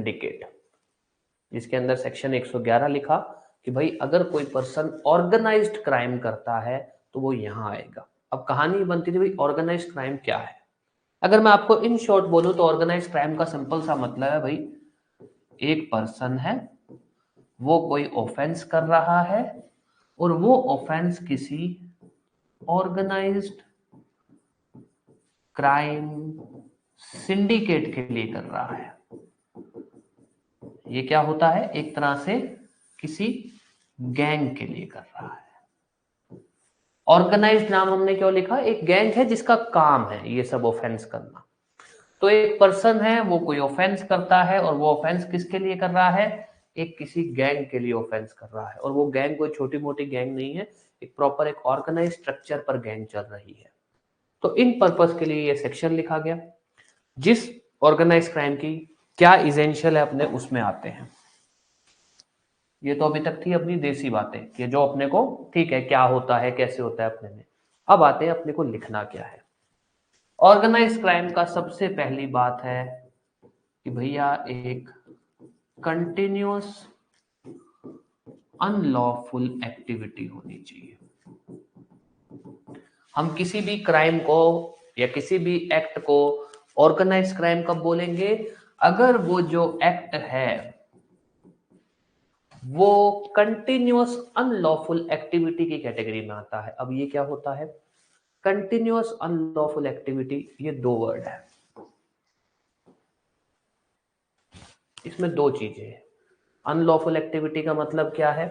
Syndicate, जिसके अंदर section 111 लिखा कि भाई अगर कोई पर्सन ऑर्गेनाइज्ड क्राइम करता है तो वो यहां आएगा। अब कहानी बनती थी भाई ऑर्गेनाइज्ड क्राइम क्या है। अगर मैं आपको इन शॉर्ट बोलूं तो ऑर्गेनाइज्ड क्राइम का सिंपल सा मतलब है भाई एक पर्सन है, वो कोई ऑफेंस कर रहा है और वो ऑफेंस किसी ऑर्गेनाइज्ड क्राइम सिंडिकेट के लिए कर रहा है। ये क्या होता है, एक तरह से किसी गैंग के लिए कर रहा है। ऑर्गेनाइज्ड नाम हमने क्यों लिखा, एक गैंग है जिसका काम है ये सब ऑफेंस करना। तो एक पर्सन है वो कोई ऑफेंस करता है और वो ऑफेंस किसके लिए कर रहा है, एक किसी गैंग के लिए ऑफेंस कर रहा है। और वो गैंग कोई छोटी मोटी गैंग नहीं है, एक प्रॉपर एक ऑर्गेनाइज स्ट्रक्चर पर गैंग चल रही है। तो इन पर्पस के लिए ये सेक्शन लिखा गया। जिस ऑर्गेनाइज क्राइम की क्या इसेंशियल है अपने उसमें आते हैं। ये तो अभी तक थी अपनी देसी बातें, ये जो अपने को ठीक है क्या होता है कैसे होता है अपने में। अब आते हैं अपने को लिखना क्या है। ऑर्गेनाइज क्राइम का सबसे पहली बात है कि भैया एक कंटिन्यूअस अनलॉफुल एक्टिविटी होनी चाहिए। हम किसी भी क्राइम को या किसी भी एक्ट को ऑर्गेनाइज क्राइम कब बोलेंगे, अगर वो जो एक्ट है वो कंटिन्यूअस अनलॉफुल एक्टिविटी की कैटेगरी में आता है। अब ये क्या होता है कंटिन्यूअस अनलॉफुल एक्टिविटी, ये दो वर्ड है, इसमें दो चीजें हैं। अनलॉफुल एक्टिविटी का मतलब क्या है,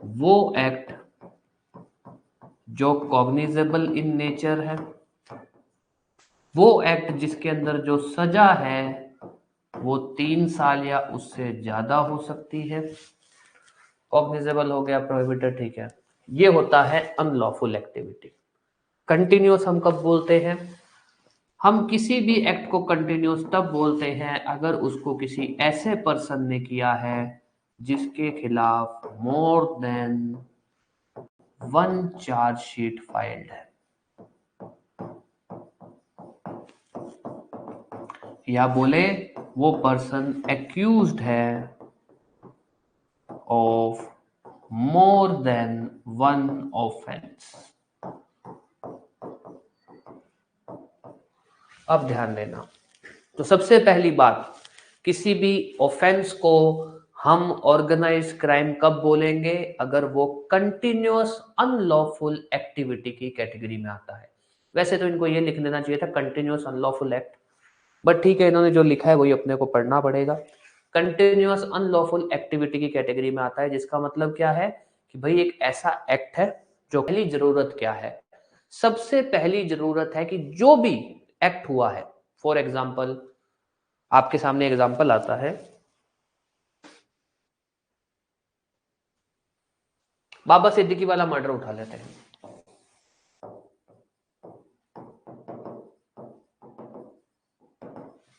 वो एक्ट जो कॉग्निजेबल इन नेचर है, वो एक्ट जिसके अंदर जो सजा है वो 3 साल या उससे ज्यादा हो सकती है। कॉग्निजेबल हो गया, प्रोहिबिटेड, ठीक है। ये होता है अनलॉफुल एक्टिविटी। कंटिन्यूअस हम कब बोलते हैं, हम किसी भी एक्ट को कंटिन्यूअस तब बोलते हैं अगर उसको किसी ऐसे पर्सन ने किया है जिसके खिलाफ मोर देन 1 चार्जशीट फाइल्ड है, या बोले वो पर्सन एक्यूज्ड है ऑफ मोर देन 1 ऑफेंस। अब ध्यान देना, तो सबसे पहली बात, किसी भी ऑफेंस को हम ऑर्गेनाइज क्राइम कब बोलेंगे, अगर वो कंटिन्यूअस अनलॉफुल एक्टिविटी की कैटेगरी में आता है। वैसे तो इनको ये लिख देना चाहिए था कंटिन्यूअस अनलॉफुल एक्ट, बट ठीक है इन्होंने जो लिखा है वही अपने को पढ़ना पड़ेगा। कंटिन्यूअस अनलॉफुल एक्टिविटी की कैटेगरी में आता है, जिसका मतलब क्या है कि भाई एक ऐसा एक्ट है जो, पहली जरूरत क्या है, सबसे पहली जरूरत है कि जो भी एक्ट हुआ है, फॉर एग्जाम्पल आपके सामने एग्जाम्पल आता है, बाबा सिद्दीकी वाला मर्डर उठा लेते हैं।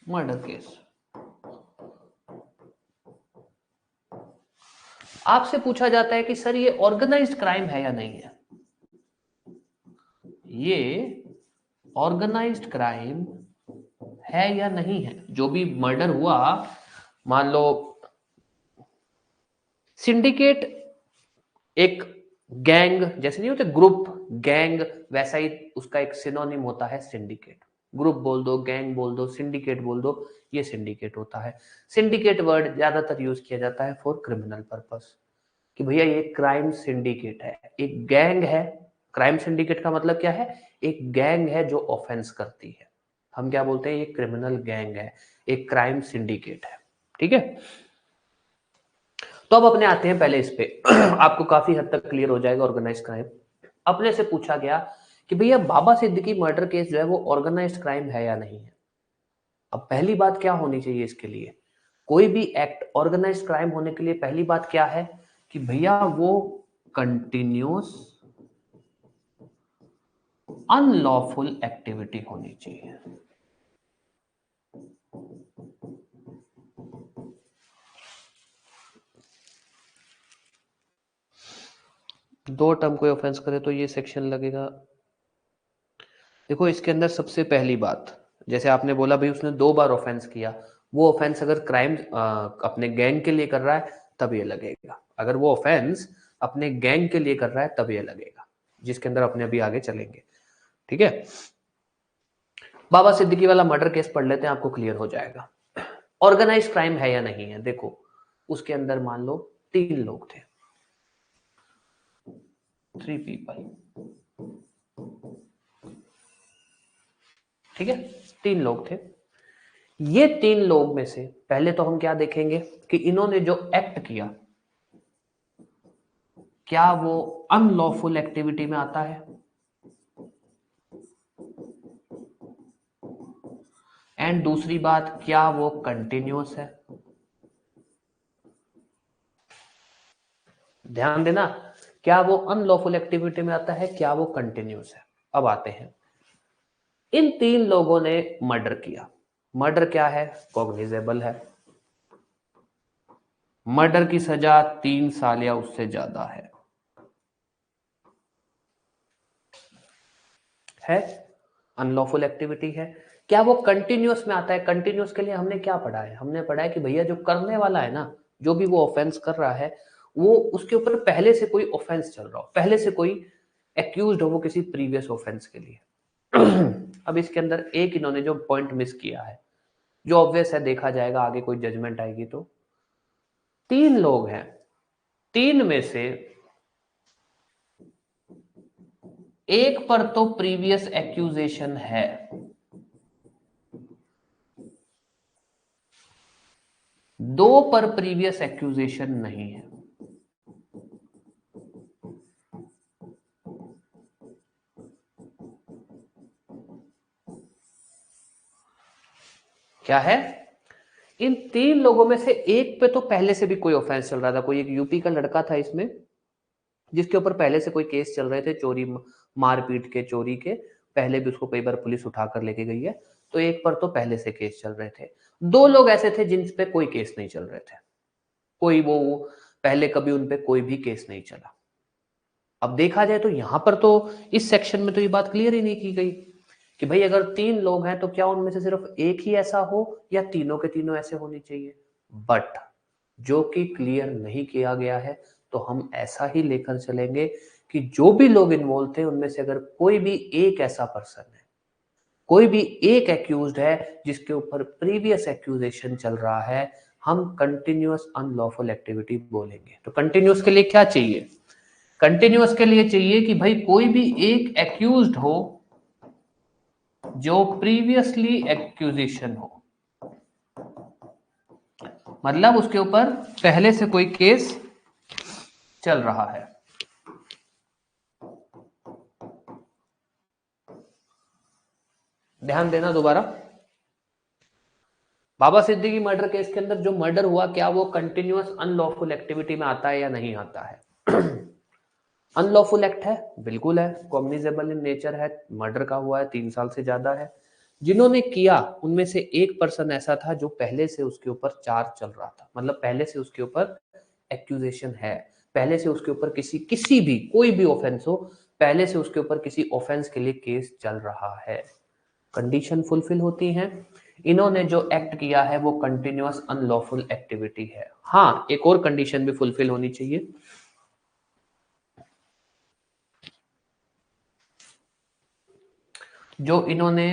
मर्डर केस, आपसे पूछा जाता है कि सर ये ऑर्गेनाइज्ड क्राइम है या नहीं है। ये ऑर्गेनाइज्ड क्राइम है या नहीं है। जो भी मर्डर हुआ, मान लो सिंडिकेट एक गैंग जैसे नहीं होते, ग्रुप गैंग, वैसा ही उसका एक सिनोनिम होता है सिंडिकेट। ग्रुप बोल दो, गैंग बोल दो, सिंडिकेट बोल दो, ये सिंडिकेट होता है। सिंडिकेट वर्ड ज्यादातर यूज किया जाता है फॉर क्रिमिनल पर्पस, कि भैया ये क्राइम सिंडिकेट है, एक गैंग है। क्राइम सिंडिकेट का मतलब क्या है, एक गैंग है जो ऑफेंस करती है। हम क्या बोलते हैं, ये क्रिमिनल गैंग है, एक क्राइम सिंडिकेट है, ठीक है। तो अब अपने आते हैं पहले इस पे आपको काफी हद तक क्लियर हो जाएगा ऑर्गेनाइज क्राइम। अपने से पूछा गया कि भैया बाबा सिद्दीकी मर्डर केस जो है वो ऑर्गेनाइज्ड क्राइम है या नहीं है। अब पहली बात क्या होनी चाहिए इसके लिए, कोई भी एक्ट ऑर्गेनाइज्ड क्राइम होने के लिए पहली बात क्या है कि भैया वो कंटिन्यूअस अनलॉफुल एक्टिविटी होनी चाहिए। दो टर्म कोई ऑफेंस करे तो ये सेक्शन लगेगा। देखो इसके अंदर सबसे पहली बात, जैसे आपने बोला भाई उसने 2 बार ऑफेंस किया, वो ऑफेंस अगर क्राइम अपने गैंग के लिए कर रहा है तब ये लगेगा, अगर वो ऑफेंस अपने गैंग के लिए कर रहा है तब ये लगेगा, जिसके अंदर अपने अभी आगे चलेंगे। ठीक है, बाबा सिद्दीकी वाला मर्डर केस पढ़ लेते हैं, आपको क्लियर हो जाएगा। ऑर्गेनाइज क्राइम है या नहीं है, देखो उसके अंदर मान लो 3 लोग थे, 3 पीपल, ठीक है, 3 लोग थे। ये 3 लोग में से पहले तो हम क्या देखेंगे कि इन्होंने जो एक्ट किया क्या वो अनलॉफुल एक्टिविटी में आता है, एंड दूसरी बात क्या वो कंटिन्यूअस है। ध्यान देना, क्या वो अनलॉफुल एक्टिविटी में आता है, क्या वो कंटिन्यूअस है। अब आते हैं, इन 3 लोगों ने मर्डर किया। मर्डर क्या है, कॉग्निजेबल है, मर्डर की सजा 3 साल या उससे ज्यादा है, अनलॉफुल एक्टिविटी है। क्या वो कंटिन्यूअस में आता है, कंटिन्यूअस के लिए हमने क्या पढ़ा है, हमने पढ़ा है कि भैया जो करने वाला है ना, जो भी वो ऑफेंस कर रहा है, वो उसके ऊपर पहले से कोई ऑफेंस चल रहा हो, पहले से कोई एक्यूज्ड हो वो किसी प्रीवियस ऑफेंस के लिए। अब इसके अंदर एक इन्होंने जो पॉइंट मिस किया है, जो ऑब्वियस है, देखा जाएगा आगे कोई जजमेंट आएगी तो। 3 लोग हैं, 3 में से एक पर तो प्रीवियस एक्यूजेशन है, 2 पर प्रीवियस एक्यूजेशन नहीं है। क्या है, इन 3 लोगों में से एक पे तो पहले से भी कोई ऑफेंस चल रहा था, कोई एक यूपी का लड़का था इसमें जिसके ऊपर पहले से कोई केस चल रहे थे, चोरी मारपीट के, चोरी के, पहले भी उसको कई बार पुलिस उठाकर लेके गई है, तो एक पर तो पहले से केस चल रहे थे। 2 लोग ऐसे थे जिन पे कोई केस नहीं चल रहे थे, कोई वो पहले कभी उन पे कोई भी केस नहीं चला। अब देखा जाए तो यहां पर तो इस सेक्शन में तो ये बात क्लियर ही नहीं की गई कि भाई अगर 3 लोग हैं तो क्या उनमें से सिर्फ एक ही ऐसा हो या तीनों के तीनों ऐसे होने चाहिए। बट जो कि क्लियर नहीं किया गया है, तो हम ऐसा ही लेकर चलेंगे कि जो भी लोग इन्वॉल्व थे उनमें से अगर कोई भी एक ऐसा पर्सन है, कोई भी एक एक्यूज्ड है जिसके ऊपर प्रीवियस एक्यूजेशन चल रहा है, हम कंटिन्यूअस अनलॉफुल एक्टिविटी बोलेंगे। तो कंटिन्यूअस के लिए क्या चाहिए, कंटिन्यूअस के लिए चाहिए कि भाई कोई भी एक एक्यूज्ड हो जो प्रीवियसली एक्यूजेशन हो, मतलब उसके ऊपर पहले से कोई केस चल रहा है। ध्यान देना दोबारा, बाबा सिद्दीकी मर्डर केस के अंदर जो मर्डर हुआ क्या वो कंटिन्यूअस अनलॉफुल एक्टिविटी में आता है या नहीं आता है। अनलॉफुल एक्ट है, बिल्कुल है, कॉग्निजेबल इन नेचर है, मर्डर का हुआ है, 3 साल से ज्यादा है। जिन्होंने किया उनमें से एक पर्सन ऐसा था जो पहले से उसके ऊपर चार्ज चल रहा था, मतलब पहले से उसके ऊपर एक्यूजेशन है, पहले से उसके ऊपर किसी भी कोई भी ऑफेंस हो, पहले से उसके ऊपर किसी ऑफेंस के लिए केस चल रहा है। कंडीशन फुलफिल होती हैं, इन्होंने जो एक्ट किया है वो कंटिन्यूअस अनलॉफुल एक्टिविटी है। हाँ, एक और कंडीशन भी फुलफिल होनी चाहिए, जो इन्होंने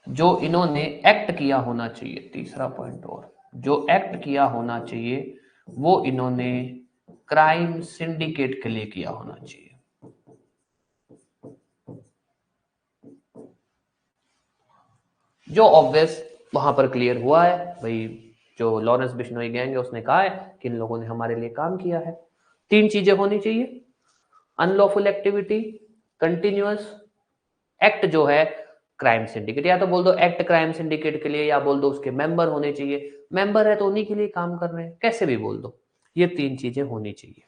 जो इन्होंने एक्ट किया होना चाहिए, तीसरा पॉइंट और जो एक्ट किया होना चाहिए वो इन्होंने क्राइम सिंडिकेट के लिए किया होना चाहिए। जो ऑब्वियस वहां पर क्लियर हुआ है भाई, जो लॉरेंस बिश्नोई गैंग है उसने कहा है कि इन लोगों ने हमारे लिए काम किया है। 3 चीजें होनी चाहिए, अनलॉफुल एक्टिविटी, कंटिन्यूअस एक्ट जो है क्राइम सिंडिकेट, या तो बोल दो एक्ट क्राइम सिंडिकेट के लिए, या बोल दो उसके मेंबर होने चाहिए, मेंबर है तो उन्हीं के लिए काम कर रहे हैं, कैसे भी बोल दो, ये 3 चीजें होनी चाहिए।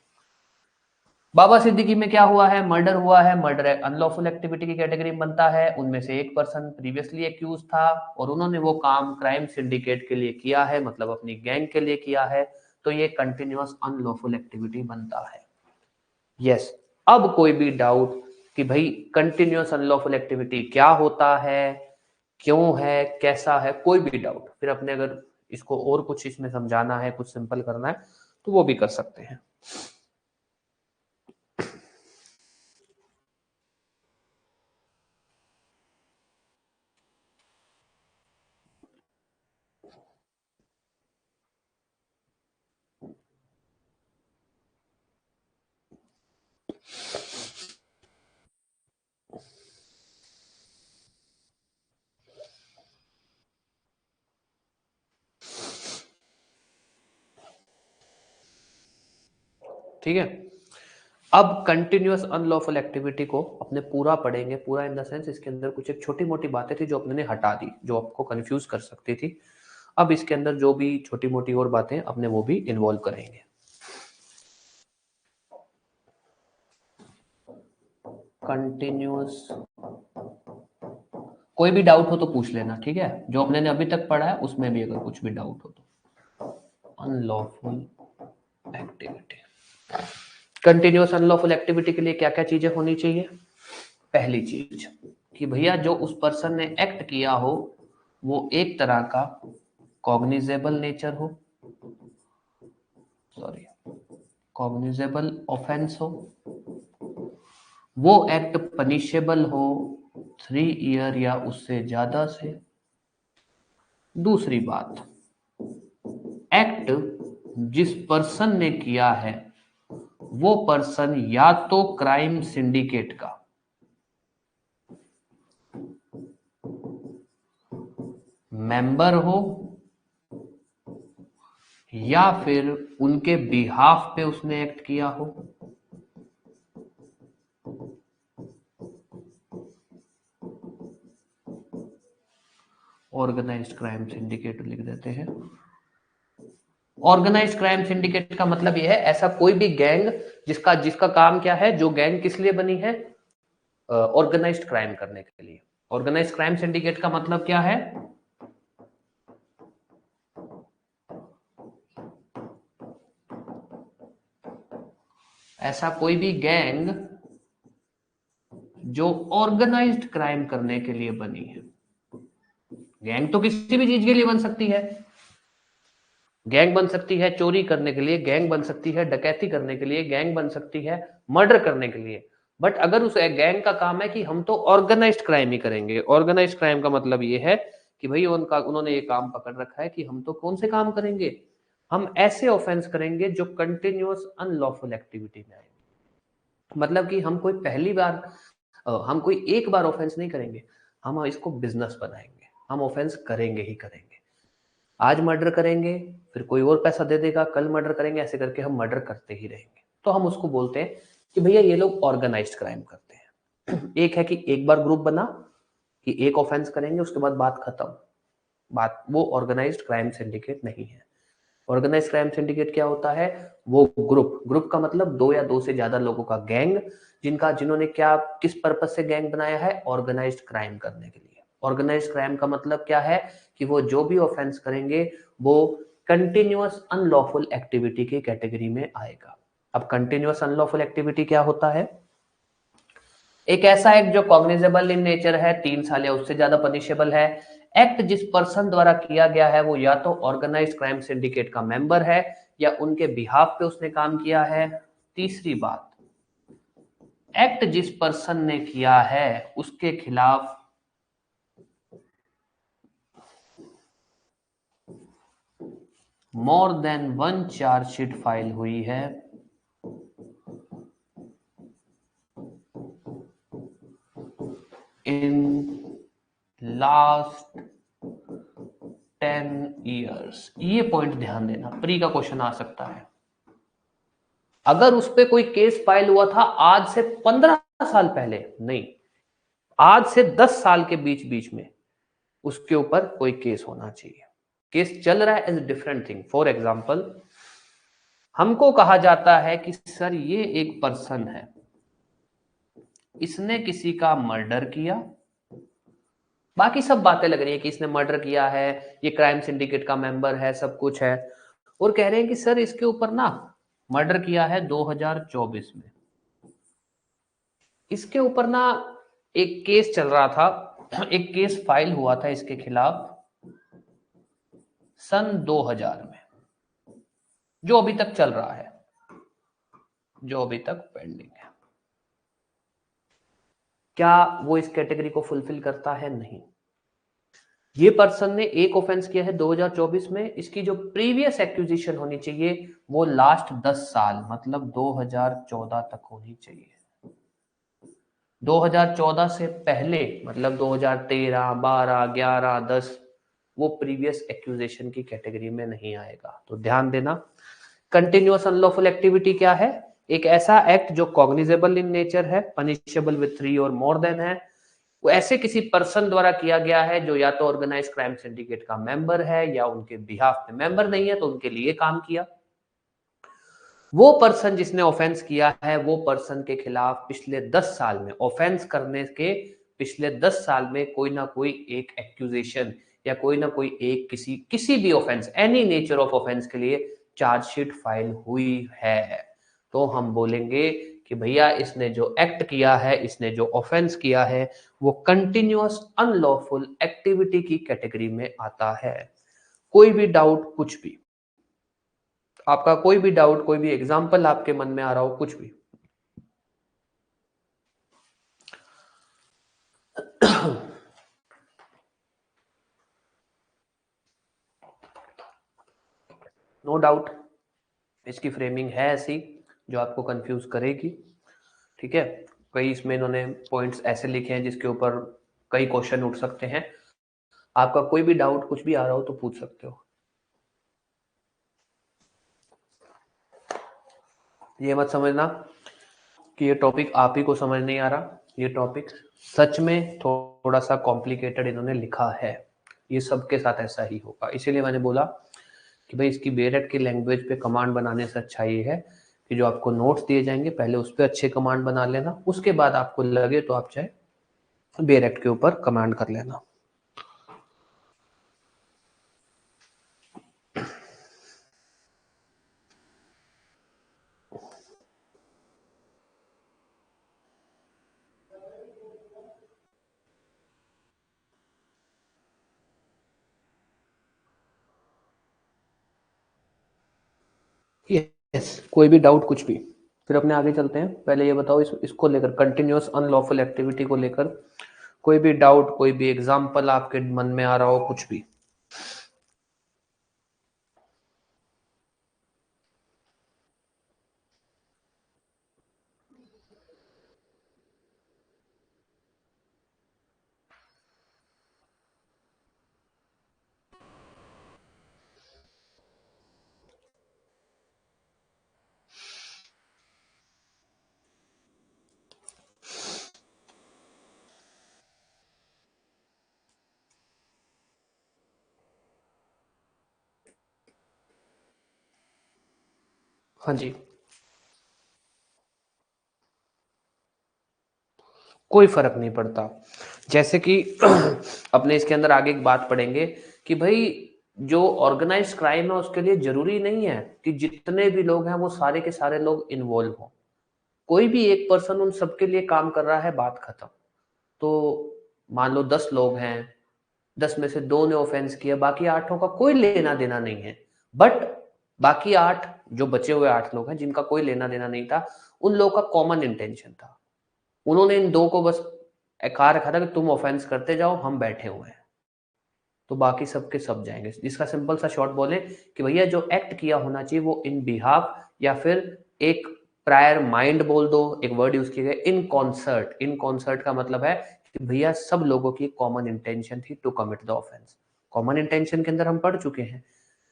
बाबा सिद्दीकी में क्या हुआ है, मर्डर हुआ है, मर्डर अनलॉफुल एक्टिविटी की कैटेगरी में बनता है, उनमें से एक पर्सन प्रीवियसली एक्यूज था और उन्होंने वो काम क्राइम सिंडिकेट के लिए किया है, मतलब अपनी गैंग के लिए किया है, तो ये कंटिन्यूअस अनलॉफुल एक्टिविटी बनता है। यस, अब कोई भी डाउट कि भाई कंटिन्यूअस अनलॉफुल एक्टिविटी क्या होता है, क्यों है, कैसा है, कोई भी डाउट, फिर अपने अगर इसको और कुछ इसमें समझाना है, कुछ सिंपल करना है तो वो भी कर सकते हैं। ठीक है, अब कंटिन्यूअस अनलॉफुल एक्टिविटी को अपने पूरा पढ़ेंगे, पूरा इन द सेंस इसके अंदर कुछ एक छोटी मोटी बातें थी जो अपने ने हटा दी, जो आपको कंफ्यूज कर सकती थी। अब इसके अंदर जो भी छोटी मोटी और बातें अपने वो भी इन्वॉल्व करेंगे। कंटिन्यूअस, कोई भी डाउट हो तो पूछ लेना, ठीक है, जो अपने ने अभी तक पढ़ा है उसमें भी अगर कुछ भी डाउट हो तो। Unlawful activity, continuous unlawful activity के लिए क्या क्या चीजें होनी चाहिए? पहली चीज कि भैया जो उस पर्सन ने एक्ट किया हो वो एक तरह का कॉग्निजेबल नेचर हो, सॉरी कॉग्निजेबल ऑफेंस हो, वो एक्ट पनिशेबल हो 3 ईयर या उससे ज्यादा से। दूसरी बात, एक्ट जिस पर्सन ने किया है वो पर्सन या तो क्राइम सिंडिकेट का मेंबर हो या फिर उनके बिहाफ पे उसने एक्ट किया हो। ऑर्गेनाइज्ड क्राइम सिंडिकेट लिख देते हैं। ऑर्गेनाइज्ड क्राइम सिंडिकेट का मतलब यह है ऐसा कोई भी गैंग जिसका जिसका काम क्या है, जो गैंग किस लिए बनी है? ऑर्गेनाइज्ड क्राइम करने के लिए। ऑर्गेनाइज्ड क्राइम सिंडिकेट का मतलब क्या है? ऐसा कोई भी गैंग जो ऑर्गेनाइज्ड क्राइम करने के लिए बनी है। गैंग तो किसी भी चीज के लिए बन सकती है, गैंग बन सकती है चोरी करने के लिए, गैंग बन सकती है डकैती करने के लिए, गैंग बन सकती है मर्डर करने के लिए। बट अगर उस गैंग का काम है कि हम तो ऑर्गेनाइज्ड क्राइम ही करेंगे, ऑर्गेनाइज्ड क्राइम का मतलब ये है कि भाई उन्होंने ये काम पकड़ रखा है कि हम तो कौन से काम करेंगे, हम ऐसे ऑफेंस करेंगे जो कंटिन्यूअस अनलॉफुल एक्टिविटी में आए। मतलब कि हम कोई पहली बार हम कोई एक बार ऑफेंस नहीं करेंगे, हम इसको बिजनेस बनाएंगे, हम ऑफेंस करेंगे ही करेंगे। आज मर्डर करेंगे, फिर कोई और पैसा दे देगा, कल मर्डर करेंगे, ऐसे करके हम मर्डर करते ही रहेंगे। तो हम उसको बोलते हैं कि भैया ये लोग ऑर्गेनाइज्ड क्राइम करते हैं। एक है कि एक बार ग्रुप बना कि एक ऑफेंस करेंगे उसके बाद बात खत्म, बात वो ऑर्गेनाइज्ड क्राइम सिंडिकेट नहीं है। ऑर्गेनाइज्ड क्राइम सिंडिकेट क्या होता है? वो ग्रुप, ग्रुप का मतलब 2 या 2 से ज्यादा लोगों का गैंग, जिन्होंने क्या किस पर्पस से गैंग बनाया है? ऑर्गेनाइज्ड क्राइम करने के लिए। ऑर्गेनाइज्ड क्राइम का मतलब क्या है कि वो जो भी ऑफेंस करेंगे वो कंटिन्यूअस अनलॉफुल एक्टिविटी की कैटेगरी में आएगा। अब कंटिन्यूअस अनलॉफुल एक्टिविटी क्या होता है? एक ऐसा एक्ट जो कॉग्निजेबल इन नेचर है, 3 साल या उससे ज्यादा पनिशेबल है। एक्ट जिस पर्सन द्वारा किया गया है वो या तो ऑर्गेनाइज्ड क्राइम सिंडिकेट का मेंबर है या उनके बिहाफ पे उसने काम किया है। तीसरी बात, एक्ट जिस पर्सन ने किया है उसके खिलाफ मोर देन 1 चार्जशीट फाइल हुई है इन लास्ट 10 ईयर्स। ये पॉइंट ध्यान देना, प्री का क्वेश्चन आ सकता है। अगर उस पर कोई केस फाइल हुआ था आज से 15 साल पहले, नहीं, आज से 10 साल के बीच बीच में उसके ऊपर कोई केस होना चाहिए। केस चल रहा है is different thing. For example, हमको कहा जाता है कि सर ये एक पर्सन है, इसने किसी का मर्डर किया, बाकी सब बातें लग रही है कि इसने मर्डर किया है, ये क्राइम सिंडिकेट का मेंबर है, सब कुछ है, और कह रहे हैं कि सर इसके ऊपर ना मर्डर किया है 2024 में। इसके ऊपर ना एक केस चल रहा था, एक केस फाइल हुआ था इसके खिलाफ सन 2000 में, जो अभी तक चल रहा है, जो अभी तक पेंडिंग है। क्या वो इस कैटेगरी को फुलफिल करता है? नहीं। ये पर्सन ने एक ऑफेंस किया है 2024 में, इसकी जो प्रीवियस एक्यूजिशन होनी चाहिए वो लास्ट 10 साल मतलब 2014 तक होनी चाहिए। 2014 से पहले मतलब 2013, 12, 11, 10 वो प्रीवियस एक्यूजेशन की कैटेगरी में नहीं आएगा। तो ध्यान देना, कंटिन्यूअस अनलॉफुल एक्टिविटी क्या है? एक ऐसा एक्ट जो कॉग्निजेबल इन नेचर है, पनिशेबल विद 3 और मोर देन है, वो ऐसे किसी पर्सन द्वारा किया गया है जो या तो ऑर्गेनाइज क्राइम सिंडिकेट का मेंबर है या उनके बिहाफ में मेंबर नहीं है तो उनके लिए काम किया। वो पर्सन जिसने ऑफेंस किया है वो पर्सन के खिलाफ पिछले 10 साल में, ऑफेंस करने के पिछले 10 साल में कोई ना कोई एक एक्यूजेशन या कोई ना कोई एक किसी भी offence, any nature of offence के लिए चार्जशीट फाइल हुई है। तो हम बोलेंगे कि भैया इसने जो एक्ट किया है, इसने जो ऑफेंस किया है वो कंटिन्यूअस अनलॉफुल एक्टिविटी की कैटेगरी में आता है। कोई भी डाउट, कुछ भी आपका, कोई भी डाउट, कोई भी एग्जांपल आपके मन में आ रहा हो, कुछ भी? नो डाउट इसकी फ्रेमिंग है ऐसी जो आपको कंफ्यूज करेगी। ठीक है, कई इसमें इन्होंने पॉइंट्स ऐसे लिखे हैं जिसके ऊपर कई क्वेश्चन उठ सकते हैं। आपका कोई भी डाउट कुछ भी आ रहा हो तो पूछ सकते हो। ये मत समझना कि ये टॉपिक आप ही को समझ नहीं आ रहा, ये टॉपिक सच में थोड़ा सा कॉम्प्लिकेटेड इन्होंने लिखा है। ये सबके साथ ऐसा ही होगा, इसीलिए मैंने बोला कि भाई इसकी बेरेट की लैंग्वेज पे कमांड बनाने से अच्छा ये है कि जो आपको नोट्स दिए जाएंगे पहले उस पर अच्छे कमांड बना लेना, उसके बाद आपको लगे तो आप चाहे बेरेट के ऊपर कमांड कर लेना। यस, कोई भी डाउट कुछ भी, फिर अपने आगे चलते हैं। पहले ये बताओ इसको लेकर, कंटिन्यूअस अनलॉफुल एक्टिविटी को लेकर कोई भी डाउट, कोई भी एग्जांपल आपके मन में आ रहा हो, कुछ भी? हाँ जी, कोई फर्क नहीं पड़ता। जैसे कि अपने इसके अंदर आगे एक बात पढ़ेंगे कि भाई जो ऑर्गेनाइज क्राइम है उसके लिए जरूरी नहीं है कि जितने भी लोग हैं वो सारे के सारे लोग इन्वॉल्व हों। कोई भी एक पर्सन उन सबके लिए काम कर रहा है, बात खत्म। तो मान लो 10 लोग हैं, 10 में से 2 ने ऑफेंस किया, बाकी 8 का कोई लेना देना नहीं है। बट बाकी 8 जो बचे हुए 8 लोग हैं जिनका कोई लेना देना नहीं था, उन लोगों का कॉमन इंटेंशन था। उन्होंने इन 2 को बस कहा रखा था कि तुम ऑफेंस करते जाओ, हम बैठे हुए हैं। तो बाकी सबके सब जाएंगे। इसका सिंपल सा शॉर्ट बोले कि भैया जो एक्ट किया होना चाहिए वो इन बिहाफ या फिर एक प्रायर माइंड बोल दो, एक वर्ड यूज किया गया इन कॉन्सर्ट। इन कॉन्सर्ट का मतलब है कि भैया सब लोगों की कॉमन इंटेंशन थी to commit the offence. Common intention के अंदर हम पढ़ चुके हैं,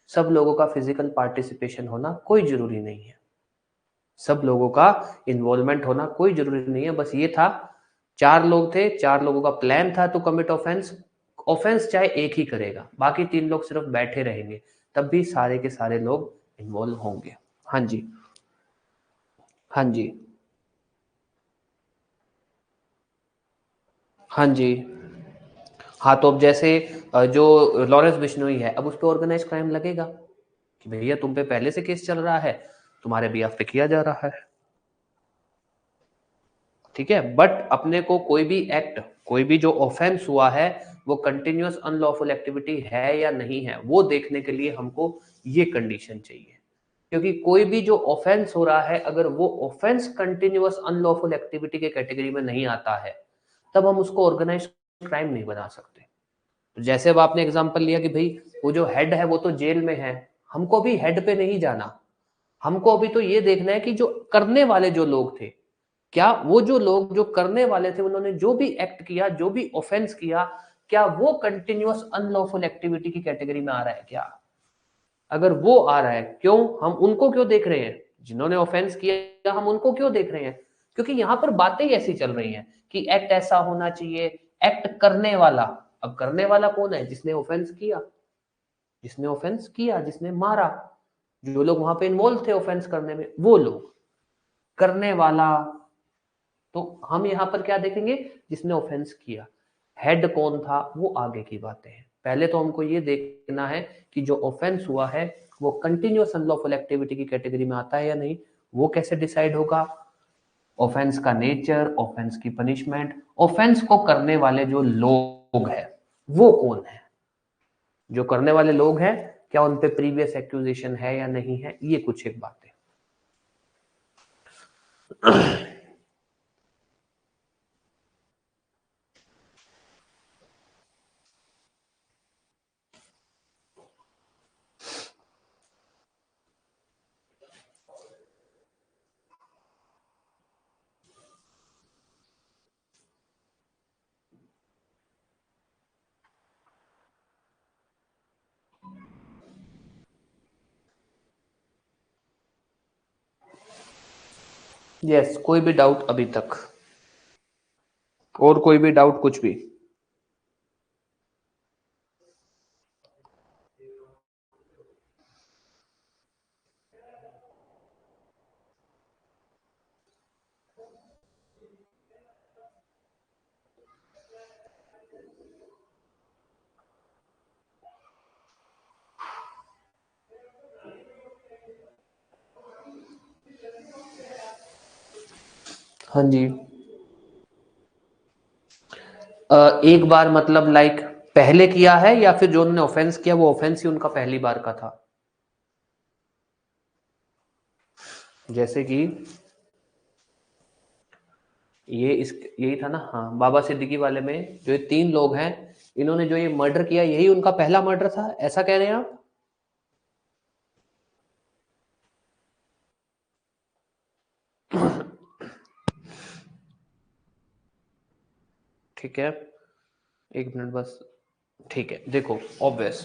सब लोगों का फिजिकल पार्टिसिपेशन होना कोई जरूरी नहीं है, सब लोगों का इन्वॉल्वमेंट होना कोई जरूरी नहीं है। बस ये था 4 लोग थे, 4 लोगों का प्लान था टू कमिट ऑफेंस। ऑफेंस चाहे एक ही करेगा, बाकी 3 लोग सिर्फ बैठे रहेंगे, तब भी सारे के सारे लोग इन्वॉल्व होंगे। हाँ जी, हाँ जी, हाँ जी। हाँ तो अब जैसे जो लॉरेंस बिश्नोई है, अब उस पर ऑर्गेनाइज क्राइम लगेगा कि भैया तुम पे पहले से केस चल रहा है, तुम्हारे बिहाफ पे किया जा रहा है। ठीक है। बट अपने को कोई भी एक्ट, कोई भी जो ऑफेंस हुआ है वो कंटिन्यूअस अनलॉफुल एक्टिविटी है या नहीं है, वो देखने के लिए हमको ये कंडीशन चाहिए। क्योंकि कोई भी जो ऑफेंस हो रहा है, अगर वो ऑफेंस कंटिन्यूअस अनलॉफुल एक्टिविटी के कैटेगरी में नहीं आता है, तब हम उसको ऑर्गेनाइज क्राइम नहीं बना सकते। तो जैसे अब आपने एग्जांपल लिया कि भाई वो जो हेड है वो तो जेल में है, हमको भी हेड पे नहीं जाना, हमको अभी तो ये देखना है कि जो करने वाले जो लोग थे, क्या वो जो लोग जो करने वाले थे उन्होंने जो भी एक्ट किया, जो भी ऑफेंस किया, क्या वो कंटिन्यूअस अनलॉफुल एक्टिविटी की कैटेगरी में आ रहा है क्या? अगर वो आ रहा है, क्यों हम उनको क्यों देख रहे हैं? जिन्होंने ऑफेंस किया हम उनको क्यों देख रहे हैं? क्योंकि यहां पर बातें ऐसी चल रही हैं कि एक्ट ऐसा होना चाहिए, एक्ट करने वाला। अब करने वाला कौन है? जिसने ऑफेंस किया, जिसने ऑफेंस किया, जिसने मारा, जो लोग वहां पे इन्वॉल्व थे ऑफेंस करने में, वो लोग। करने वाला, तो हम यहां पर क्या देखेंगे? जिसने ऑफेंस किया। हेड कौन था वो आगे की बातें हैं, पहले तो हमको ये देखना है कि जो ऑफेंस हुआ है वो कंटिन्यूअस अनलॉफुल एक्टिविटी की कैटेगरी में आता है या नहीं। वो कैसे डिसाइड होगा? ऑफेंस का नेचर, ऑफेंस की पनिशमेंट, ऑफेंस को करने वाले जो लोग हैं वो कौन है, जो करने वाले लोग हैं क्या उन पे प्रीवियस एक्यूजेशन है या नहीं है, ये कुछ एक बातें। यस, कोई भी डाउट अभी तक? और कोई भी डाउट, कुछ भी? हाँ जी। एक बार मतलब लाइक पहले किया है या फिर जो उन्होंने ऑफेंस किया वो ऑफेंस ही उनका पहली बार का था? जैसे कि ये इस यही था ना, हाँ, बाबा सिद्दीकी वाले में जो ये 3 लोग हैं, इन्होंने जो ये मर्डर किया यही उनका पहला मर्डर था, ऐसा कह रहे हैं आप? ठीक है, एक मिनट बस। ठीक है, देखो ऑब्वियस,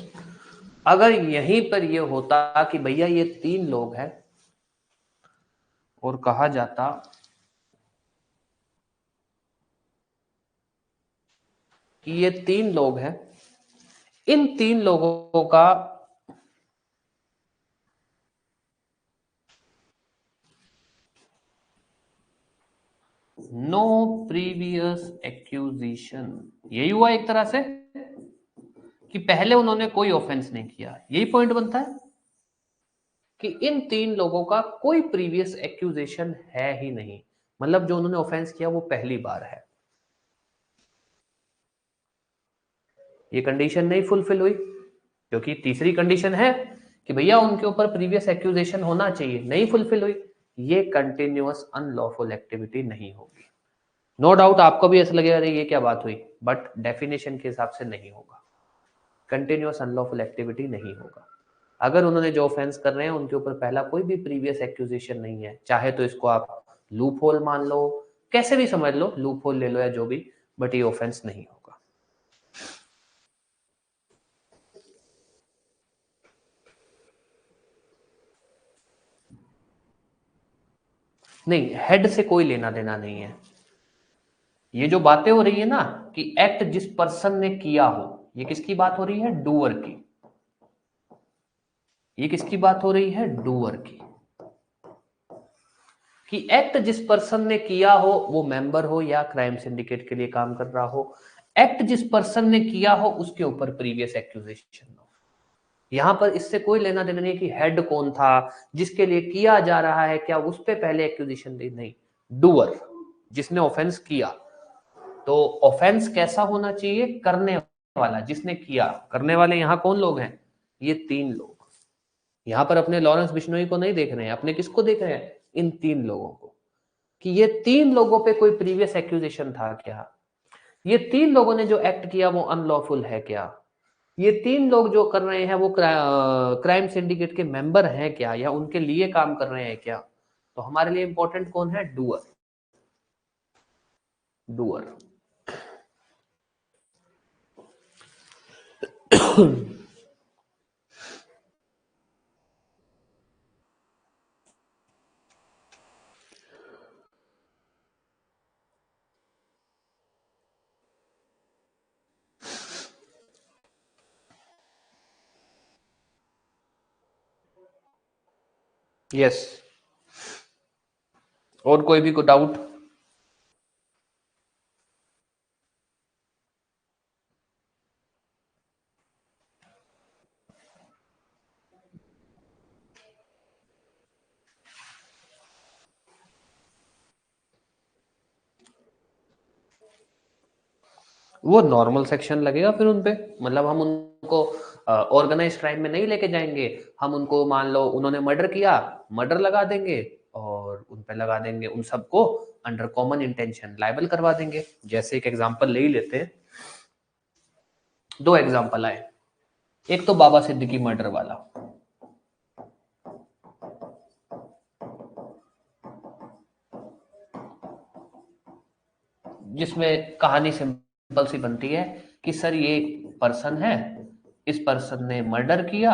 अगर यहीं पर ये होता कि भैया ये 3 लोग हैं और कहा जाता कि ये 3 लोग हैं, इन 3 लोगों का नो प्रीवियस एक्यूजिशन, यही हुआ एक तरह से कि पहले उन्होंने कोई ऑफेंस नहीं किया, यही पॉइंट बनता है कि इन 3 लोगों का कोई प्रीवियस एक्यूजेशन है ही नहीं, मतलब जो उन्होंने ऑफेंस किया वो पहली बार है। ये कंडीशन नहीं फुलफिल हुई, क्योंकि तीसरी कंडीशन है कि भैया उनके ऊपर प्रीवियस एक्यूजेशन होना चाहिए, नहीं फुलफिल हुई, ये कंटिन्यूअस अनलॉफुल एक्टिविटी नहीं होगी। नो डाउट आपको भी ऐसा लगेगा अरे ये क्या बात हुई, बट डेफिनेशन के हिसाब से नहीं होगा, कंटिन्यूअस अनलॉफुल एक्टिविटी नहीं होगा। अगर उन्होंने जो ऑफेंस कर रहे हैं उनके ऊपर पहला कोई भी प्रीवियस एक्यूजेशन नहीं है, चाहे तो इसको आप लूप होल मान लो, कैसे भी समझ लो, लूप होल ले लो या जो भी, बट ये ऑफेंस नहीं होगा। नहीं, हेड से कोई लेना देना नहीं है। ये जो बातें हो रही है ना कि एक्ट जिस पर्सन ने किया हो, ये किसकी बात हो रही है? डूअर की। ये किसकी बात हो रही है? डूअर की। कि एक्ट जिस पर्सन ने किया हो, वो मेंबर हो या क्राइम सिंडिकेट के लिए काम कर रहा हो, एक्ट जिस पर्सन ने किया हो उसके ऊपर प्रीवियस एक्यूजेशन हो। यहां पर इससे कोई लेना देना नहीं कि हेड कौन था, जिसके लिए किया जा रहा है क्या उस पे पहले एक्यूजेशन दी, नहीं, डूअर। जिसने ऑफेंस किया। तो ऑफेंस कैसा होना चाहिए? करने वाला, जिसने किया। करने वाले यहां कौन लोग हैं? ये 3 लोग। यहां पर अपने लॉरेंस बिश्नोई को नहीं देख रहे हैं, अपने किसको देख रहे हैं? इन 3 लोगों को, कि ये 3 लोगों पे कोई प्रीवियस एक्यूजेशन था क्या? ये 3 लोगों ने जो एक्ट किया वो अनलॉफुल है क्या? ये 3 लोग जो कर रहे हैं वो क्राइम सिंडिकेट के मेंबर हैं क्या, या उनके लिए काम कर रहे हैं क्या? तो हमारे लिए इंपॉर्टेंट कौन है? डूअर। डूअर। यस। और कोई भी को डाउट? वो नॉर्मल सेक्शन लगेगा फिर उनपे, मतलब हम उनको ऑर्गेनाइज क्राइम में नहीं लेके जाएंगे। हम उनको, मान लो उन्होंने मर्डर किया, मर्डर लगा देंगे और उन पे लगा देंगे, उन सबको अंडर कॉमन इंटेंशन लायबल करवा देंगे। जैसे एक एग्जांपल ले ही लेते हैं, 2 एग्जांपल आए। एक तो बाबा सिद्दीकी मर्डर वाला, जिसमें कहानी सिंपल सी बनती है कि सर ये एक पर्सन है, इस पर्सन ने मर्डर किया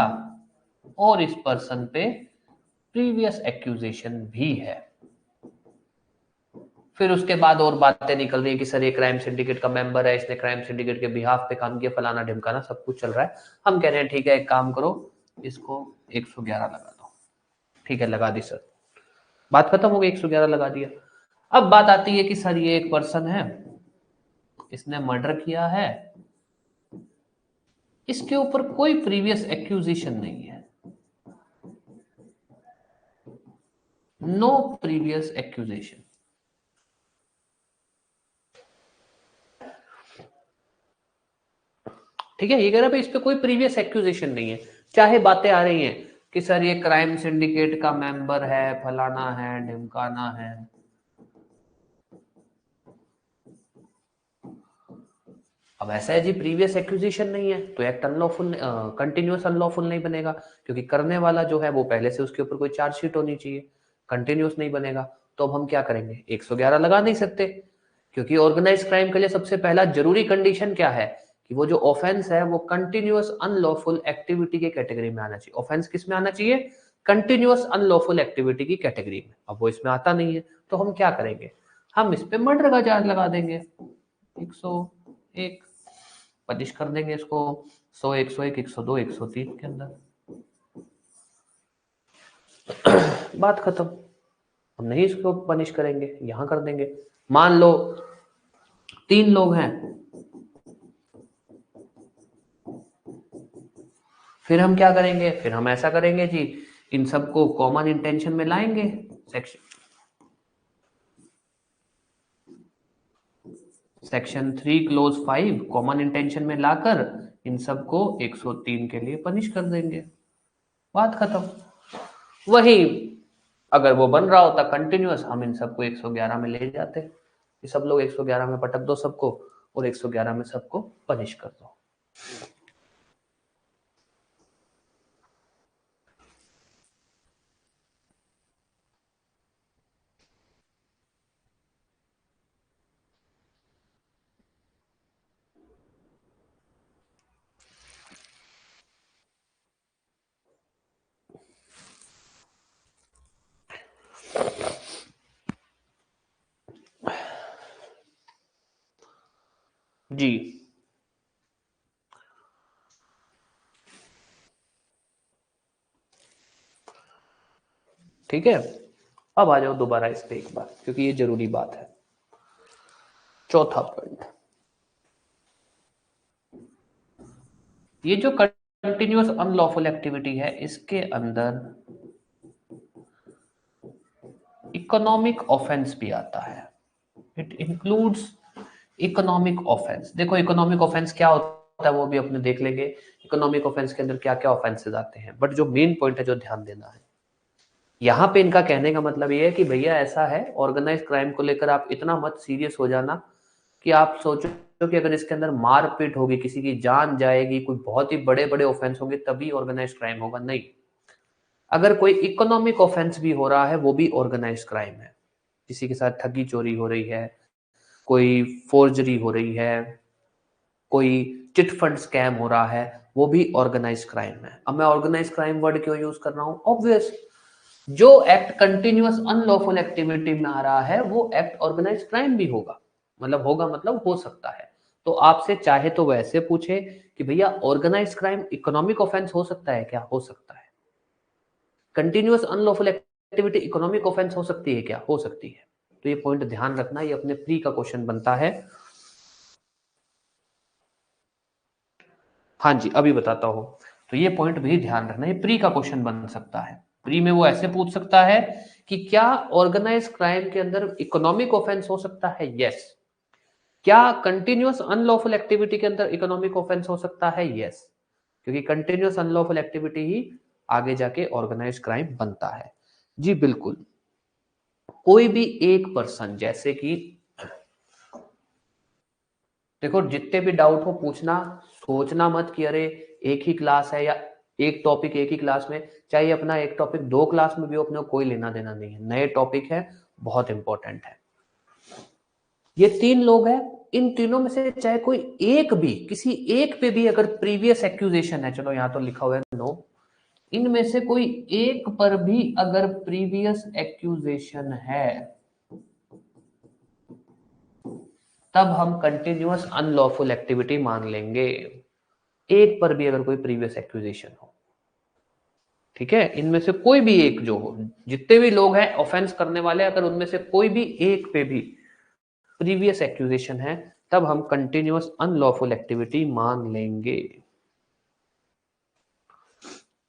और इस पर्सन पे प्रीवियस एक्यूजेशन भी है। फिर उसके बाद और बातें निकल रही है कि सर ये क्राइम सिंडिकेट का मेंबर है, इसने क्राइम सिंडिकेट के बिहाफ पे काम किया, फलाना ढिमकाना, सब कुछ चल रहा है। हम कह रहे हैं ठीक है, एक काम करो, इसको 111 लगा दो। ठीक है, लगा दी सर, बात खत्म हो गई, 111 लगा दिया। अब बात आती है कि सर ये एक पर्सन है, इसने मर्डर किया है, इसके ऊपर कोई प्रीवियस एक्यूजेशन नहीं है, नो प्रीवियस एक्यूजेशन। ठीक है, ये कह रहा है भाई इस पे कोई प्रीवियस एक्यूजेशन नहीं है, चाहे बातें आ रही हैं कि सर ये क्राइम सिंडिकेट का मेंबर है, फलाना है, ढिमकाना है। अब ऐसा है जी, प्रीवियस एक्यूजेशन नहीं है तो एक्ट अनलॉफुल, कंटिन्यूअस अनलॉफुल नहीं बनेगा, क्योंकि करने वाला जो है वो पहले से उसके ऊपर कोई चार्जशीट होनी चाहिए, कंटिन्यूअस नहीं बनेगा। तो अब हम क्या करेंगे? 111 लगा नहीं सकते, क्योंकि ऑर्गेनाइज क्राइम के लिए सबसे पहला जरूरी कंडीशन क्या है? कि वो जो ऑफेंस है वो कंटिन्यूअस अनलॉफुल एक्टिविटी के कैटेगरी में आना चाहिए। ऑफेंस किस में आना चाहिए? कंटिन्यूअस अनलॉफुल एक्टिविटी की कैटेगरी में। अब वो इसमें आता नहीं है, तो हम क्या करेंगे? हम इस पे मर्डर का चार्ज लगा देंगे, 101 पनिश कर देंगे इसको, 100, 101, 102, 103 के अंदर। बात खत्म। हम नहीं इसको पनिश करेंगे, यहां कर देंगे। मान लो 3 लोग हैं, फिर हम क्या करेंगे? फिर हम ऐसा करेंगे जी, इन सबको कॉमन इंटेंशन में लाएंगे। सेक्शन 3 क्लोज 5 कॉमन इंटेंशन में लाकर इन सबको 103 के लिए पनिश कर देंगे, बात खत्म। वही अगर वो बन रहा होता कंटिन्यूअस, हम इन सबको 111 में ले जाते कि सब लोग 111 में पटक दो सबको, और 111 में सबको पनिश कर दो। जी ठीक है, अब आ जाओ दोबारा इस पे एक बार, क्योंकि ये जरूरी बात है। चौथा पॉइंट, ये जो कंटिन्यूअस अनलॉफुल एक्टिविटी है, इसके अंदर इकोनॉमिक ऑफेंस भी आता है। It includes economic offence. देखो इकोनॉमिक ऑफेंस क्या होता है वो भी अपने देख लेंगे, इकोनॉमिक ऑफेंस के अंदर क्या क्या ऑफेंसेस आते हैं, बट जो मेन पॉइंट है जो ध्यान देना है यहाँ पे, इनका कहने का मतलब ये है कि भैया ऐसा है, ऑर्गेनाइज क्राइम को लेकर आप इतना मत सीरियस हो जाना कि आप सोचो कि अगर इसके अंदर मारपीट होगी, किसी की जान जाएगी, कोई बहुत ही बड़े बड़े ऑफेंस होंगे तभी ऑर्गेनाइज क्राइम होगा, नहीं। अगर कोई इकोनॉमिक ऑफेंस भी हो रहा है वो भी ऑर्गेनाइज क्राइम है। किसी के साथ ठगी चोरी हो रही है, कोई फोर्जरी हो रही है, कोई चिट फंड स्कैम हो रहा है, वो भी ऑर्गेनाइज क्राइम है। अब मैं ऑर्गेनाइज क्राइम वर्ड क्यों यूज कर रहा हूं? ऑब्वियस, जो एक्ट कंटिन्यूअस अनलॉफुल एक्टिविटी में आ रहा है वो एक्ट ऑर्गेनाइज क्राइम भी होगा, मतलब होगा मतलब हो सकता है। तो आपसे चाहे तो वैसे पूछे कि भैया ऑर्गेनाइज क्राइम इकोनॉमिक ऑफेंस हो सकता है क्या? हो सकता है। Continuous unlawful activity economic offence हो सकती है क्या? हो सकती है। तो ये पॉइंट ध्यान रखना, ये अपने प्री का क्वेश्चन बनता है। हाँ जी, अभी बताता हूं। तो ये पॉइंट भी ध्यान रखना, ये प्री का क्वेश्चन बन सकता है। प्री में वो ऐसे पूछ सकता है कि क्या ऑर्गेनाइज क्राइम के अंदर इकोनॉमिक ऑफेंस हो सकता है? यस। क्या कंटिन्यूअस अनलॉफुल एक्टिविटी के अंदर इकोनॉमिक ऑफेंस हो सकता है? यस। क्योंकि कंटिन्यूअस अनलॉफुल एक्टिविटी ही आगे जाके ऑर्गेनाइज क्राइम बनता है। जी बिल्कुल। कोई भी एक पर्सन, जैसे कि देखो जितने भी डाउट हो पूछना, सोचना मत कि अरे एक ही क्लास है या एक टॉपिक एक ही क्लास में, चाहे अपना एक टॉपिक 2 क्लास में भी हो, अपने को कोई लेना देना नहीं है। नए टॉपिक है, बहुत इंपॉर्टेंट है। ये 3 लोग हैं, इन तीनों में से चाहे कोई एक भी, किसी एक पे भी अगर प्रीवियस एक्यूजेशन है, चलो यहां तो लिखा हुआ है नो, इनमें से कोई एक पर भी अगर प्रीवियस एक्यूजेशन है तब हम कंटिन्यूअस अनलॉफुल एक्टिविटी मान लेंगे। एक पर भी अगर कोई प्रीवियस एक्यूजेशन हो, ठीक है, इनमें से कोई भी एक जो हो, जितने भी लोग हैं ऑफेंस करने वाले, अगर उनमें से कोई भी एक पे भी प्रीवियस एक्यूजेशन है तब हम कंटिन्यूअस अनलॉफुल एक्टिविटी मान लेंगे।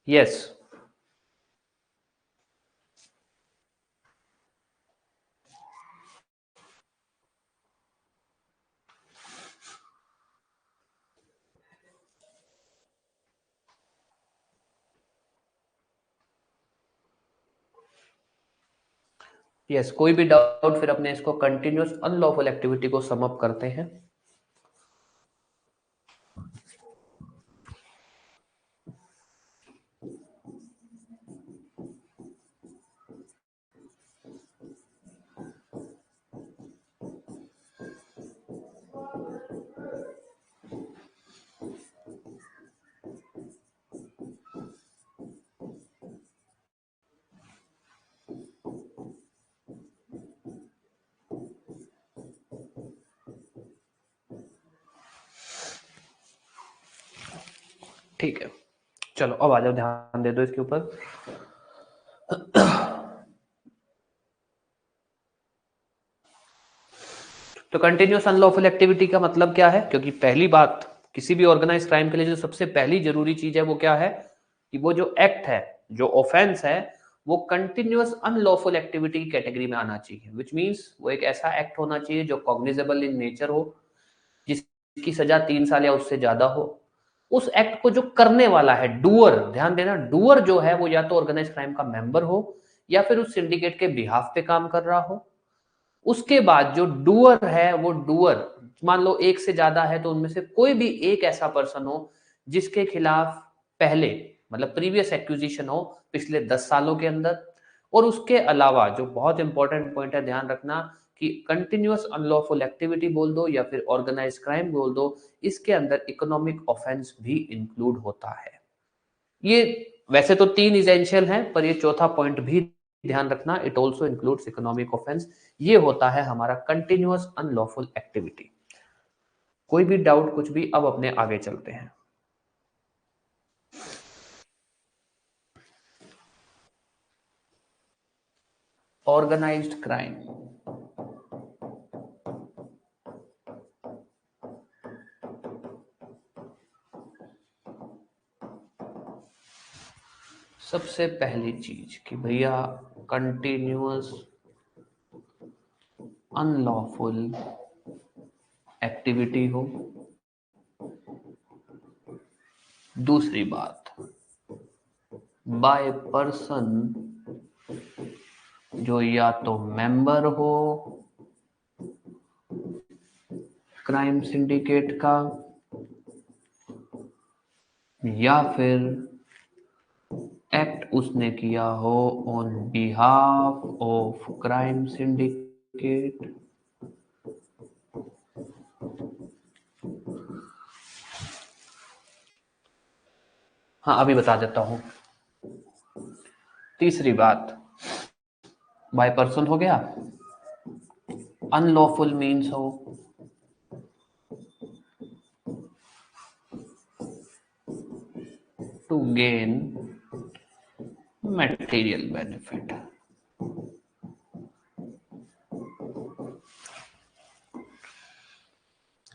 यस। यस, कोई भी डाउट, फिर अपने इसको कंटिन्यूअस अनलॉफुल एक्टिविटी को सम अप करते हैं। ठीक है, चलो अब आ जाओ, ध्यान दे दो इसके ऊपर। तो कंटिन्यूअस अनलॉफुल एक्टिविटी का मतलब क्या है? क्योंकि पहली बात, किसी भी ऑर्गेनाइज क्राइम के लिए जो सबसे पहली जरूरी चीज है वो क्या है कि वो जो एक्ट है, जो ऑफेंस है, वो कंटिन्यूअस अनलॉफुल एक्टिविटी की कैटेगरी में आना चाहिए। विच मींस वो एक ऐसा एक्ट होना चाहिए जो कॉग्निजेबल इन नेचर हो, जिसकी सजा 3 साल या उससे ज्यादा हो। उस एक्ट को जो करने वाला है, डूअर, ध्यान देना, डूअर जो है वो या तो ऑर्गेनाइज क्राइम का मेंबर हो या फिर उस सिंडिकेट के बिहाफ पे काम कर रहा हो। उसके बाद जो डूअर है, वो डूअर मान लो एक से ज्यादा है तो उनमें से कोई भी एक ऐसा पर्सन हो जिसके खिलाफ पहले, मतलब प्रीवियस एक्विजिशन हो पिछले 10 सालों के अंदर। और उसके अलावा जो बहुत इंपॉर्टेंट पॉइंट है, ध्यान रखना कि कंटिन्यूअस अनलॉफुल एक्टिविटी बोल दो या फिर ऑर्गेनाइज क्राइम बोल दो, इसके अंदर इकोनॉमिक ऑफेंस भी इंक्लूड होता है। ये वैसे तो 3 इसेंशियल हैं, पर ये चौथा पॉइंट भी ध्यान रखना, it also includes economic offence. ये होता है हमारा कंटिन्यूअस अनलॉफुल एक्टिविटी। कोई भी डाउट कुछ भी, अब अपने आगे चलते हैं। ऑर्गेनाइज्ड क्राइम, सबसे पहली चीज कि भैया कंटिन्यूअस अनलॉफुल एक्टिविटी हो। दूसरी बात, बाय पर्सन जो या तो मेंबर हो क्राइम सिंडिकेट का या फिर एक्ट उसने किया हो on behalf of crime syndicate. हाँ, अभी बता देता हूं। तीसरी बात, बाय पर्सन हो गया, अनलॉफुल मीन्स हो टू गेन मटेरियल बेनिफिट।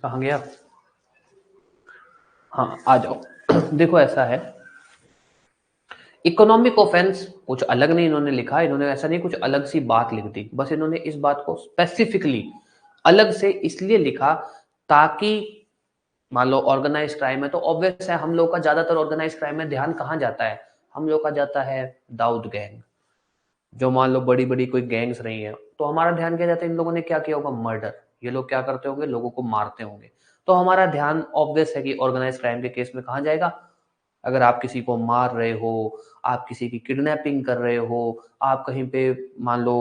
कहाँ गया? हाँ, आ जाओ। देखो ऐसा है, इकोनॉमिक ऑफेंस कुछ अलग नहीं इन्होंने लिखा, इन्होंने ऐसा नहीं कुछ अलग सी बात लिख दी, बस इन्होंने इस बात को स्पेसिफिकली अलग से इसलिए लिखा ताकि मान लो ऑर्गेनाइज क्राइम है तो ऑब्वियस है हम लोग का ज्यादातर ऑर्गेनाइज क्राइम में ध्यान कहाँ जाता है, हम लोग का जाता है दाऊद गैंग। जो मान लो बड़ी बड़ी कोई गैंग्स रही है तो हमारा ध्यान क्या जाता है, इन लोगों ने क्या किया होगा, मर्डर। ये लोग क्या करते होंगे, लोगों को मारते होंगे। तो हमारा ध्यान ऑब्वियस है कि ऑर्गेनाइज क्राइम के केस में कहाँ जाएगा। अगर आप किसी को मार रहे हो, आप किसी की किडनैपिंग कर रहे हो, आप कहीं पे मान लो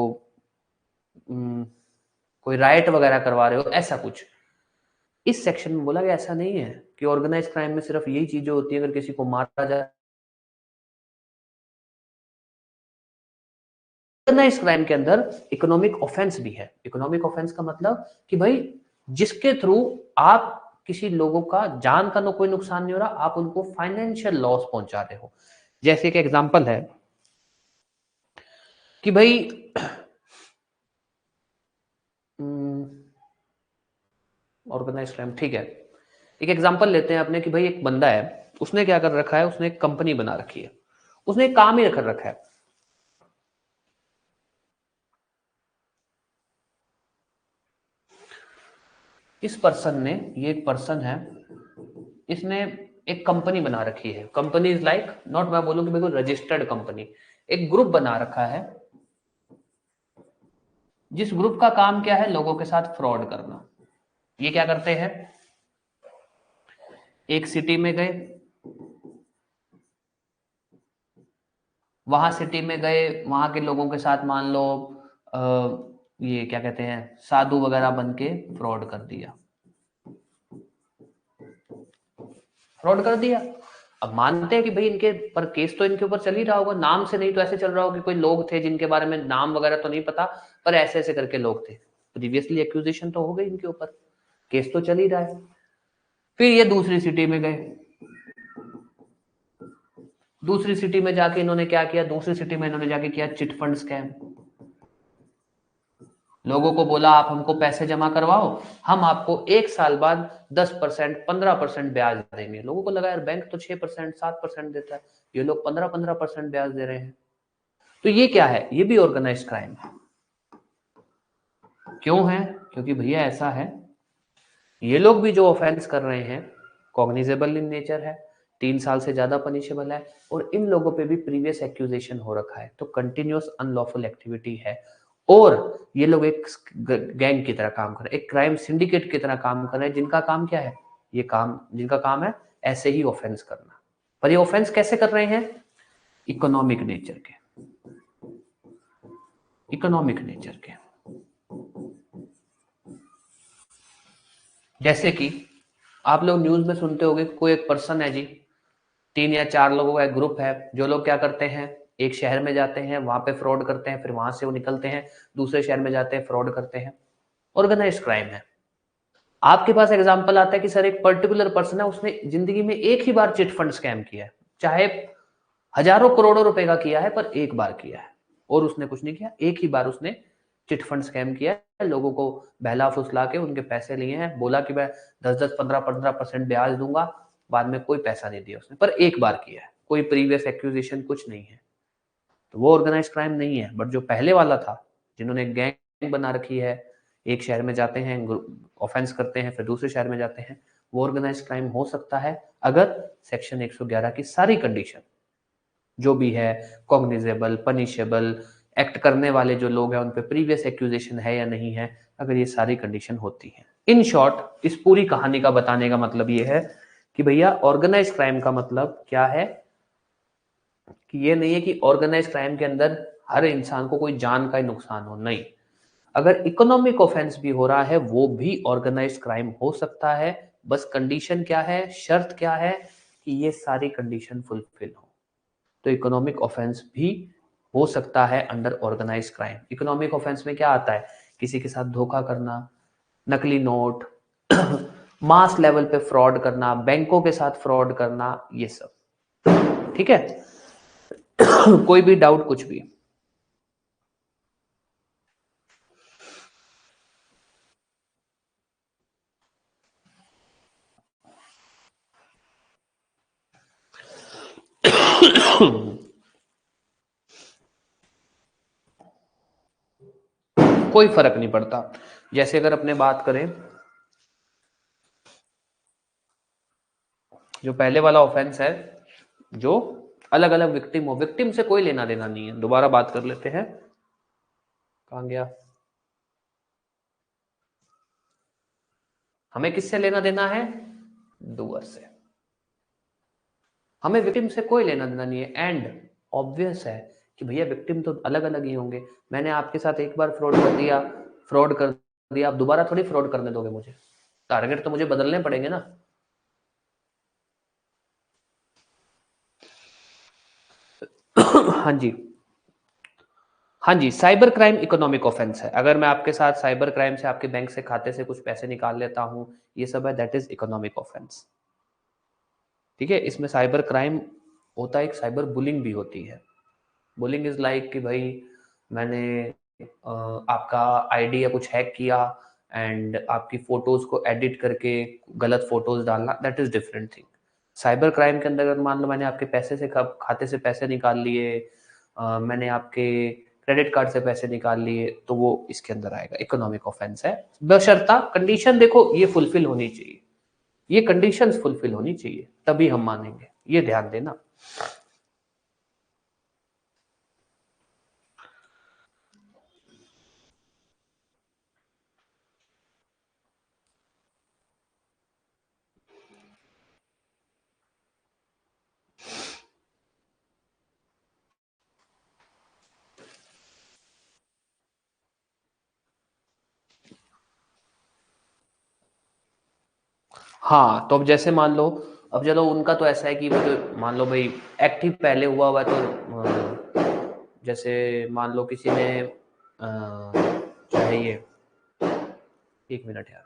कोई राइट वगैरह करवा रहे हो, ऐसा कुछ इस सेक्शन में बोला गया। ऐसा नहीं है कि ऑर्गेनाइज क्राइम में सिर्फ यही चीजें होती है, अगर किसी को मारा जाए। ऑर्गेनाइज क्राइम के अंदर इकोनॉमिक ऑफेंस भी है। इकोनॉमिक ऑफेंस का मतलब कि भाई जिसके थ्रू आप किसी लोगों का जान का कोई नुकसान नहीं हो रहा, आप उनको फाइनेंशियल लॉस पहुंचा रहे हो। जैसे एक एग्जांपल है कि भाई ऑर्गेनाइज क्राइम, ठीक है, एक एग्जांपल लेते हैं अपने कि भाई एक बंदा है, उसने क्या कर रखा है, उसने एक कंपनी बना रखी है, उसने एक काम ही कर रखा है। इस पर्सन ने, ये एक पर्सन है, इसने एक कंपनी बना रखी है। कंपनी इज लाइक नॉट, मैं बोलूं कि बिल्कुल रजिस्टर्ड कंपनी। एक ग्रुप बना रखा है, जिस ग्रुप का काम क्या है, लोगों के साथ फ्रॉड करना। ये क्या करते हैं, एक सिटी में गए, वहां सिटी में गए, वहां के लोगों के साथ मान लो ये क्या कहते हैं, साधु वगैरह बन के फ्रॉड कर दिया। फ्रॉड कर दिया। अब मानते हैं कि भाई इनके पर केस तो इनके ऊपर चल ही रहा होगा, नाम से नहीं तो ऐसे चल रहा होगा कि कोई लोग थे जिनके बारे में नाम वगैरह तो नहीं पता, पर ऐसे ऐसे करके लोग थे। प्रीवियसली एक्यूजेशन तो हो गई इनके ऊपर, केस तो चल ही रहा है। फिर ये दूसरी सिटी में गए, दूसरी सिटी में जाके इन्होंने क्या किया, दूसरी सिटी में इन्होंने जाके किया चिट फंड स्कैम। लोगों को बोला आप हमको पैसे जमा करवाओ, हम आपको 1 साल बाद 10%, 15% ब्याज देंगे। लोगों को लगा यार बैंक तो 6%, 7% देता है, ये लोग 15-15% ब्याज दे रहे हैं। तो ये क्या है, ये भी ऑर्गेनाइज्ड क्राइम है। क्यों है, क्योंकि भैया ऐसा है, ये लोग भी जो ऑफेंस कर रहे हैं कॉग्निजेबल इन नेचर है, 3 साल से ज्यादा पनिशेबल है, और इन लोगों पे भी प्रीवियस एक्यूजेशन हो रखा है, तो कंटिन्यूअस अनलॉफुल एक्टिविटी है। और ये लोग एक गैंग की तरह काम कर रहे हैं, एक क्राइम सिंडिकेट की तरह काम कर रहे हैं, जिनका काम क्या है, ये काम, जिनका काम है ऐसे ही ऑफेंस करना। पर ये ऑफेंस कैसे कर रहे हैं, इकोनॉमिक नेचर के, इकोनॉमिक नेचर के। जैसे कि आप लोग न्यूज में सुनते होंगे, कोई एक पर्सन है जी, 3 या 4 लोगों का एक ग्रुप है, जो लोग क्या करते हैं, एक शहर में जाते हैं, वहां पे फ्रॉड करते हैं, फिर वहां से वो निकलते हैं, दूसरे शहर में जाते हैं, फ्रॉड करते हैं। ऑर्गेनाइज क्राइम है। आपके पास एग्जांपल आता है कि सर एक पर्टिकुलर पर्सन है, उसने जिंदगी में एक ही बार चिट फंड स्कैम किया है, चाहे हजारों करोड़ों रुपए का किया है, पर एक बार किया है, और उसने कुछ नहीं किया, एक ही बार उसने चिट फंड स्कैम किया है, लोगों को बहला फुसला के उनके पैसे लिए हैं, बोला कि मैं 10-10, 15-15% ब्याज दूंगा, बाद में कोई पैसा नहीं दिया उसने, पर एक बार किया है, कोई प्रीवियस एक्यूजिशन कुछ नहीं है, तो वो ऑर्गेनाइज क्राइम नहीं है। बट जो पहले वाला था, जिन्होंने गैंग बना रखी है, एक शहर में जाते हैं, ऑफेंस करते हैं, फिर दूसरे शहर में जाते हैं, वो ऑर्गेनाइज क्राइम हो सकता है अगर सेक्शन 111 की सारी कंडीशन जो भी है, कॉग्निजेबल, पनिशेबल, एक्ट करने वाले जो लोग हैं उन पे प्रीवियस एक्यूजेशन है या नहीं है, अगर ये सारी कंडीशन होती है। इन शॉर्ट इस पूरी कहानी का बताने का मतलब ये है कि भैया ऑर्गेनाइज क्राइम का मतलब क्या है कि ये नहीं है कि ऑर्गेनाइज क्राइम के अंदर हर इंसान को कोई जान का नुकसान हो, नहीं। अगर इकोनॉमिक ऑफेंस भी हो रहा है वो भी ऑर्गेनाइज क्राइम हो सकता है। बस कंडीशन क्या है, शर्त क्या है कि ये सारी कंडीशन फुलफिल हो। तो इकोनॉमिक ऑफेंस भी हो सकता है under organise crime. Economic offence में क्या आता है, किसी के साथ धोखा करना, नकली नोट, मास लेवल पे फ्रॉड करना, बैंकों के साथ फ्रॉड करना, ये सब। ठीक है। कोई भी डाउट, कुछ भी। कोई फर्क नहीं पड़ता। जैसे अगर अपने बात करें, जो पहले वाला ऑफेंस है, जो अलग अलग विक्टिम हो, विक्टिम से कोई लेना देना नहीं है। दोबारा बात कर लेते हैं, कहां गया, हमें किससे लेना देना है, डूअर से। हमें विक्टिम से कोई लेना देना नहीं है। एंड ऑब्वियस है कि भैया विक्टिम तो अलग अलग ही होंगे। मैंने आपके साथ एक बार फ्रॉड कर दिया, आप दोबारा थोड़ी फ्रॉड करने दोगे मुझे। टारगेट तो मुझे बदलने पड़ेंगे ना। हाँ जी, हाँ जी, साइबर क्राइम इकोनॉमिक ऑफेंस है। अगर मैं आपके साथ साइबर क्राइम से, आपके बैंक से, खाते से कुछ पैसे निकाल लेता हूं, ये सब है, दैट इज इकोनॉमिक ऑफेंस। ठीक है। इसमें साइबर क्राइम होता है, एक साइबर बुलिंग भी होती है। बुलिंग इज लाइक कि भाई मैंने आपका आईडी या कुछ हैक किया एंड आपकी फोटोज को एडिट करके गलत फोटोज डालना, that is different thing. Cyber crime के अंदर अगर मान लो मैंने आपके पैसे से, खाते से पैसे निकाल लिए, मैंने आपके क्रेडिट कार्ड से पैसे निकाल लिए, तो वो इसके अंदर आएगा, इकोनॉमिक ऑफेंस है। बशर्ता कंडीशन देखो ये फुलफिल होनी चाहिए, ये कंडीशंस फुलफिल होनी चाहिए, तभी हम मानेंगे, ये ध्यान देना। हाँ, तो अब जैसे मान लो, अब चलो उनका तो ऐसा है कि वो तो मान लो भाई एक्टिव पहले हुआ हुआ, तो जैसे मान लो किसी ने चाहे ये, एक मिनट यार,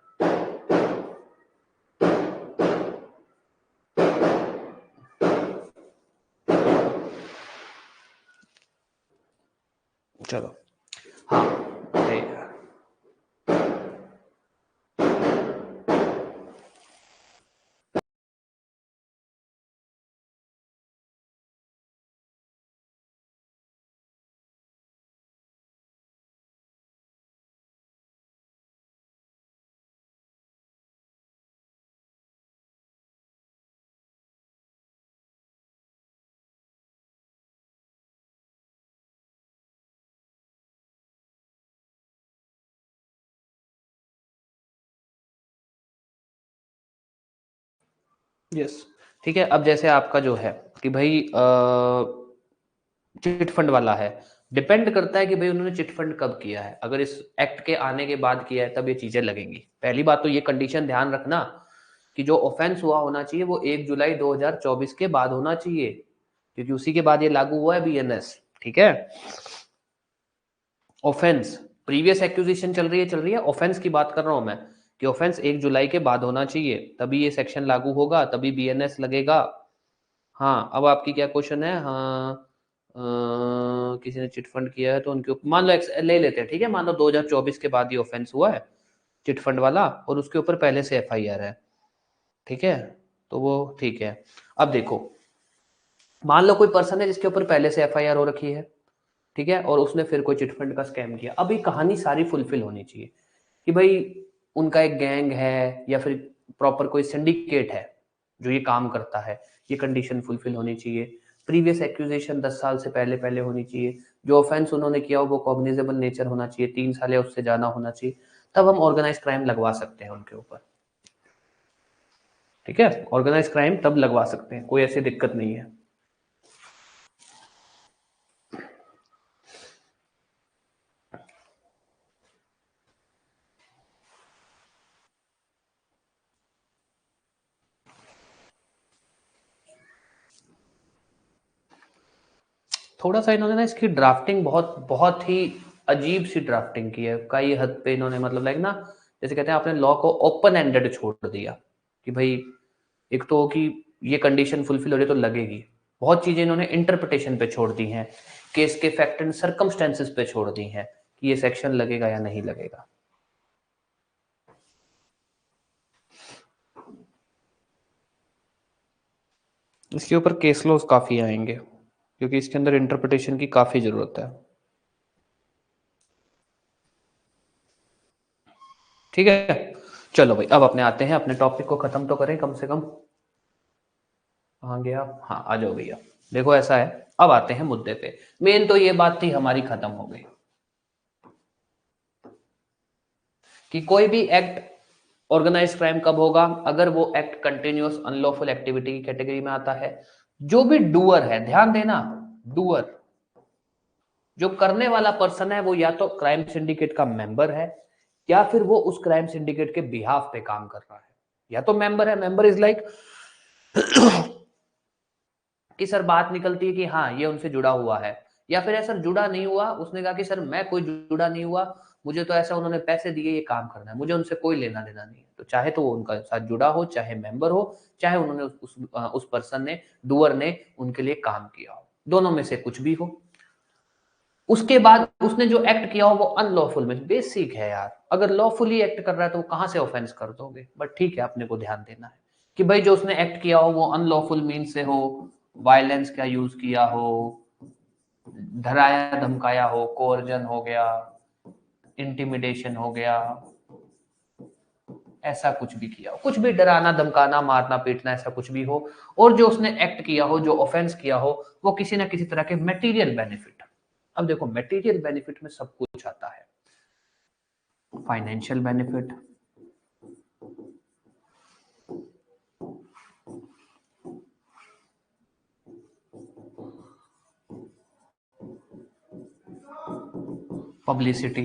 चलो, हाँ, अरे यार, यस, ठीक है। अब जैसे आपका जो है कि भाई चिट फंड वाला है, डिपेंड करता है कि भाई उन्होंने चिट फंड कब किया है। अगर इस एक्ट के आने के बाद किया है तब ये चीजें लगेंगी। पहली बात तो ये कंडीशन ध्यान रखना कि जो ऑफेंस हुआ होना चाहिए वो 1 जुलाई 2024 के बाद होना चाहिए, क्योंकि उसी के बाद ये लागू हुआ है बीएनएस। ठीक है। ऑफेंस, प्रीवियस एक्यूजिशन चल रही है, ऑफेंस की बात कर रहा हूं मैं, कि ऑफेंस 1 जुलाई के बाद होना चाहिए, तभी ये सेक्शन लागू होगा, तभी बीएनएस लगेगा। हाँ, अब आपकी क्या क्वेश्चन है, हाँ, किसी ने चिट फंड किया है तो उनके ऊपर मान लो ले लेते हैं, ठीक है, मान लो 2024 के बाद ये ऑफेंस हुआ है चिट फंड वाला, और उसके ऊपर पहले से एफआईआर है। ठीक है, तो वो ठीक है। अब देखो, मान लो कोई पर्सन है जिसके ऊपर पहले से एफआईआर हो रखी है, ठीक है, और उसने फिर कोई चिट फंड का स्कैम किया। अब ये कहानी सारी फुलफिल होनी चाहिए। कि भाई उनका एक गैंग है या फिर प्रॉपर कोई सिंडिकेट है जो ये काम करता है, ये कंडीशन फुलफिल होनी चाहिए। प्रीवियस एक्यूजेशन 10 साल से पहले पहले होनी चाहिए। जो ऑफेंस उन्होंने किया हो वो कॉग्निजेबल नेचर होना चाहिए, 3 साल या उससे ज्यादा होना चाहिए, तब हम ऑर्गेनाइज क्राइम लगवा सकते हैं उनके ऊपर। ठीक है, ऑर्गेनाइज क्राइम तब लगवा सकते हैं, कोई ऐसी दिक्कत नहीं है। थोड़ा सा इन्होंने ना इसकी ड्राफ्टिंग बहुत बहुत ही अजीब सी ड्राफ्टिंग की है, कई हद पे इन्होंने मतलब लाइक ना, जैसे कहते हैं आपने लॉ को ओपन एंडेड छोड़ दिया कि भाई एक तो कि ये कंडीशन फुलफिल हो रही तो लगेगी, बहुत चीजें इन्होंने इंटरप्रिटेशन पे छोड़ दी हैं, केस के फैक्ट एंड सर्कमस्टेंसेस पे छोड़ दी हैं कि ये सेक्शन लगेगा या नहीं लगेगा। इसके ऊपर केस लॉज काफी आएंगे क्योंकि इसके अंदर इंटरप्रिटेशन की काफी जरूरत है। ठीक है, चलो भाई अब अपने आते हैं, अपने टॉपिक को खत्म तो करें कम से कम। कहाँ गया, हाँ आ जाओ भैया। देखो ऐसा है, अब आते हैं मुद्दे पे। मेन तो ये बात थी हमारी खत्म हो गई कि कोई भी एक्ट ऑर्गेनाइज क्राइम कब होगा, अगर वो एक्ट कंटिन्यूअस अनलॉफुल एक्टिविटी की कैटेगरी में आता है। जो भी डूअर है, ध्यान देना, डूअर जो करने वाला पर्सन है वो या तो क्राइम सिंडिकेट का मेंबर है या फिर वो उस क्राइम सिंडिकेट के बिहाफ पे काम कर रहा है। या तो मेंबर है, मेंबर इज लाइक कि सर बात निकलती है कि हाँ ये उनसे जुड़ा हुआ है, या फिर सर जुड़ा नहीं हुआ, उसने कहा कि सर मैं कोई जुड़ा नहीं हुआ, मुझे तो ऐसा उन्होंने पैसे दिए ये काम करना है, मुझे उनसे कोई लेना देना नहीं है। तो चाहे तो वो उनका साथ जुड़ा हो, चाहे मेंबर हो, चाहे उन्होंने उस पर्सन ने, डूअर ने उनके लिए काम किया हो, दोनों में से कुछ भी हो। उसके बाद उसने जो एक्ट किया हो वो अनलॉफुल में, बेसिक है यार, अगर लॉफुली एक्ट कर रहा है तो वो कहां से ऑफेंस कर दोगे, बट ठीक है अपने को ध्यान देना है कि भाई जो उसने एक्ट किया हो वो अनलॉफुल मीन से हो, वायलेंस का यूज किया हो, डराया धमकाया हो, कोर्जन हो गया, इंटिमिडेशन हो गया, ऐसा कुछ भी किया हो, कुछ भी डराना धमकाना मारना पीटना ऐसा कुछ भी हो, और जो उसने एक्ट किया हो, जो ऑफेंस किया हो, वो किसी ना किसी तरह के मटेरियल बेनिफिट। अब देखो मटेरियल बेनिफिट में सब कुछ आता है, फाइनेंशियल बेनिफिट, पब्लिसिटी,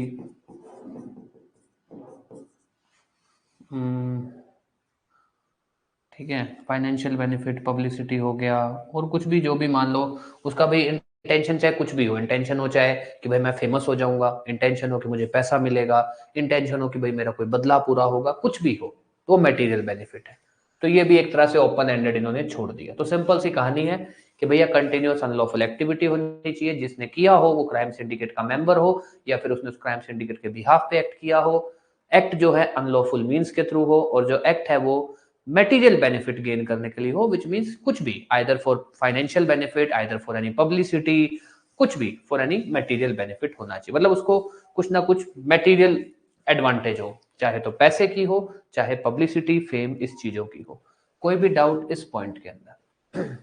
ठीक है, फाइनेंशियल बेनिफिट, पब्लिसिटी हो गया, और कुछ भी जो भी मान लो उसका भाई इंटेंशन, चाहे कुछ भी हो, इंटेंशन हो चाहे कि भाई मैं फेमस हो जाऊंगा, इंटेंशन हो कि मुझे पैसा मिलेगा, इंटेंशन हो कि भाई मेरा कोई बदला पूरा होगा, कुछ भी हो तो मटेरियल बेनिफिट है। तो ये भी एक तरह से ओपन एंडेड इन्होंने छोड़ दिया। तो सिंपल सी कहानी है कि भैया कंटिन्यूअस अनलॉफुल एक्टिविटी होनी चाहिए, जिसने किया हो वो क्राइम सिंडिकेट का मेंबर हो या फिर उसने उस क्राइम सिंडिकेट के बिहाफ पे एक्ट किया हो, एक्ट जो है अनलॉफुल मीन्स के थ्रू हो, और जो एक्ट है वो मटेरियल बेनिफिट गेन करने के लिए हो, विच मीन्स कुछ भी, either for financial benefit, either for any publicity, कुछ भी फॉर एनी मटेरियल बेनिफिट होना चाहिए, मतलब उसको कुछ ना कुछ मटेरियल एडवांटेज हो, चाहे तो पैसे की हो, चाहे पब्लिसिटी फेम इस चीजों की हो। कोई भी डाउट इस पॉइंट के अंदर?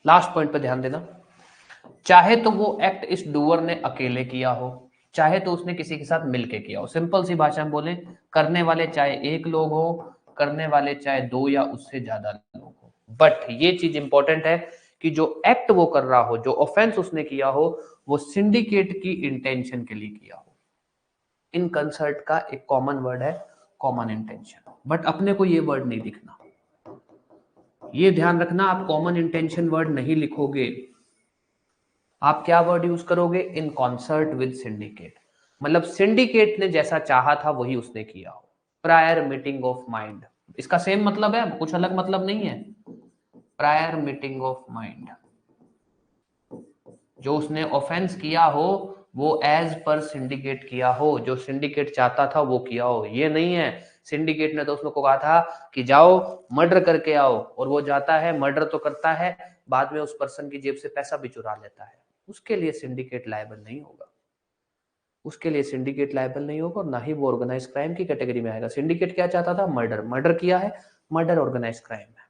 लास्ट पॉइंट पे ध्यान देना, चाहे तो वो एक्ट इस डूअर ने अकेले किया हो, चाहे तो उसने किसी के साथ मिलके किया हो, सिंपल सी भाषा में बोले, करने वाले चाहे एक लोग हो, करने वाले चाहे दो या उससे ज्यादा लोग हो, बट ये चीज इंपॉर्टेंट है कि जो एक्ट वो कर रहा हो, जो ऑफेंस उसने किया हो, वो सिंडिकेट की इंटेंशन के लिए किया हो। इन कंसर्ट का एक कॉमन वर्ड है कॉमन इंटेंशन, बट अपने को ये वर्ड नहीं दिखना, ये ध्यान रखना, आप कॉमन इंटेंशन वर्ड नहीं लिखोगे, आप क्या वर्ड यूज करोगे, इन कॉन्सर्ट विद सिंडिकेट। मतलब सिंडिकेट ने जैसा चाहा था वही उसने किया हो। प्रायर मीटिंग ऑफ माइंड, इसका सेम मतलब है, कुछ अलग मतलब नहीं है। प्रायर मीटिंग ऑफ माइंड, जो उसने ऑफेंस किया हो वो एज पर सिंडिकेट किया हो, जो सिंडिकेट चाहता था वो किया हो। ये नहीं है सिंडिकेट ने तो उसको कहा था कि जाओ मर्डर करके आओ, और वो जाता है मर्डर तो करता है, बाद में उस पर्सन की जेब से पैसा भी चुरा लेता है, उसके लिए सिंडिकेट लायबल नहीं होगा। उसके लिए सिंडिकेट लायबल नहीं होगा, और ना ही वो ऑर्गेनाइज क्राइम की कैटेगरी में आएगा। सिंडिकेट क्या चाहता था? मर्डर, मर्डर किया है, मर्डर ऑर्गेनाइज क्राइम है।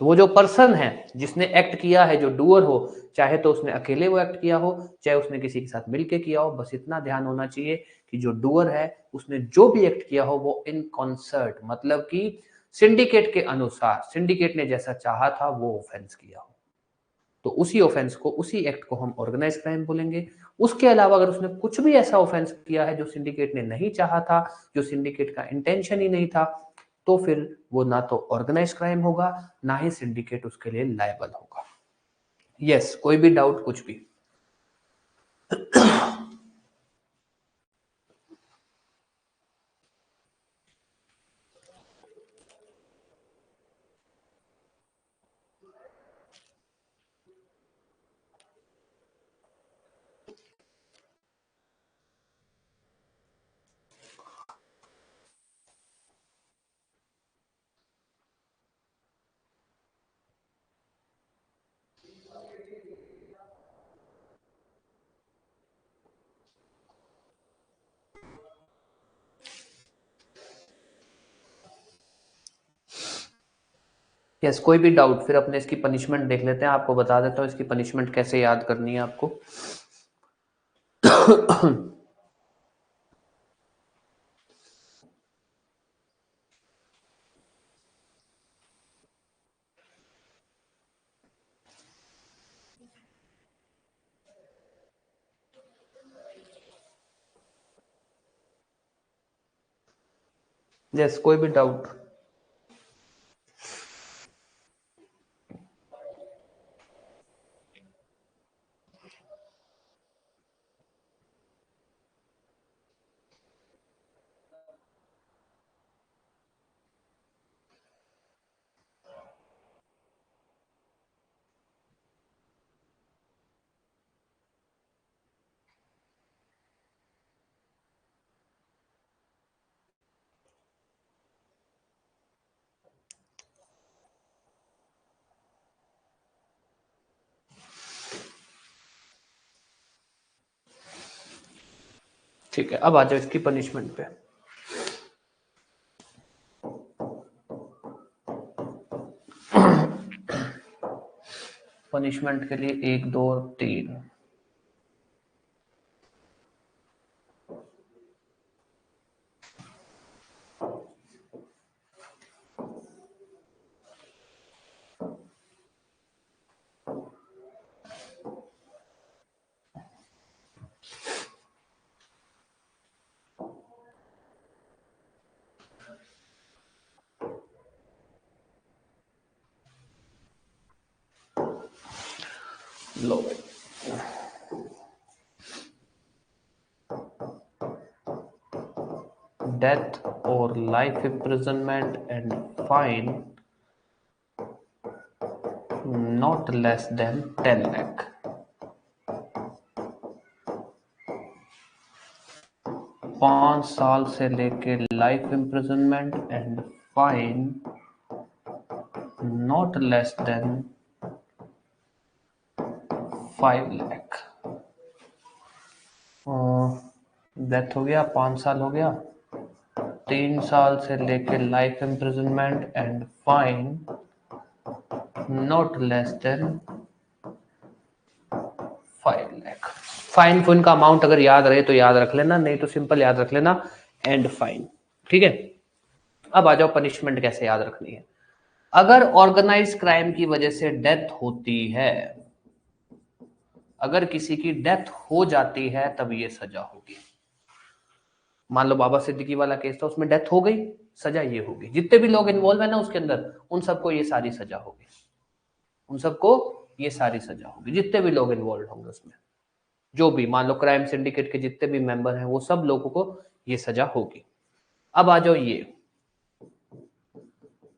तो वो जो पर्सन है जिसने एक्ट किया है, जो डूअर हो, चाहे तो उसने अकेले वो एक्ट किया हो, चाहे उसने किसी के साथ मिलके किया हो, बस इतना ध्यान होना चाहिए कि जो डूअर है उसने जो भी एक्ट किया हो वो इन कॉन्सर्ट, मतलब कि सिंडिकेट के अनुसार, सिंडिकेट ने जैसा चाहा था वो ऑफेंस किया हो, तो उसी ऑफेंस को, उसी एक्ट को हम ऑर्गेनाइज क्राइम बोलेंगे। उसके अलावा अगर उसने कुछ भी ऐसा ऑफेंस किया है जो सिंडिकेट ने नहीं चाहा था, जो सिंडिकेट का इंटेंशन ही नहीं था, तो फिर वो ना तो ऑर्गेनाइज क्राइम होगा, ना ही सिंडिकेट उसके लिए लायबल होगा। यस, कोई भी डाउट, कुछ भी? यस, कोई भी डाउट? फिर अपने इसकी पनिशमेंट देख लेते हैं, आपको बता देता हूँ इसकी पनिशमेंट कैसे याद करनी है आपको। यस, कोई भी डाउट? ठीक है, अब आ जाओ इसकी पनिशमेंट पे। पनिशमेंट के लिए 1 2 3। लो भाई, death or life imprisonment and fine not less than 10 lakh। 5 साल से लेके life imprisonment and fine not less than 5 lakh. Death हो गया, 5 साल हो गया, 3 साल से लेके life imprisonment and fine not less than 5 lakh. Fine phone का अमाउंट अगर याद रहे तो याद रख लेना, नहीं तो सिंपल याद रख लेना एंड फाइन। ठीक है, अब आ जाओ पनिशमेंट कैसे याद रखनी है। अगर ऑर्गेनाइज क्राइम की वजह से डेथ होती है, अगर किसी की डेथ हो जाती है तब ये सजा होगी। मान लो बाबा सिद्दीकी वाला केस था, उसमें डेथ हो गई, सजा ये होगी। जितने भी लोग इन्वॉल्व है ना उसके अंदर, उन सबको ये सारी सजा होगी, उन सबको ये सारी सजा होगी, जितने भी लोग इन्वॉल्व होंगे उसमें। जो भी मान लो क्राइम सिंडिकेट के जितने भी मेंबर हैं वो सब लोगों को ये सजा होगी। अब आ जाओ, ये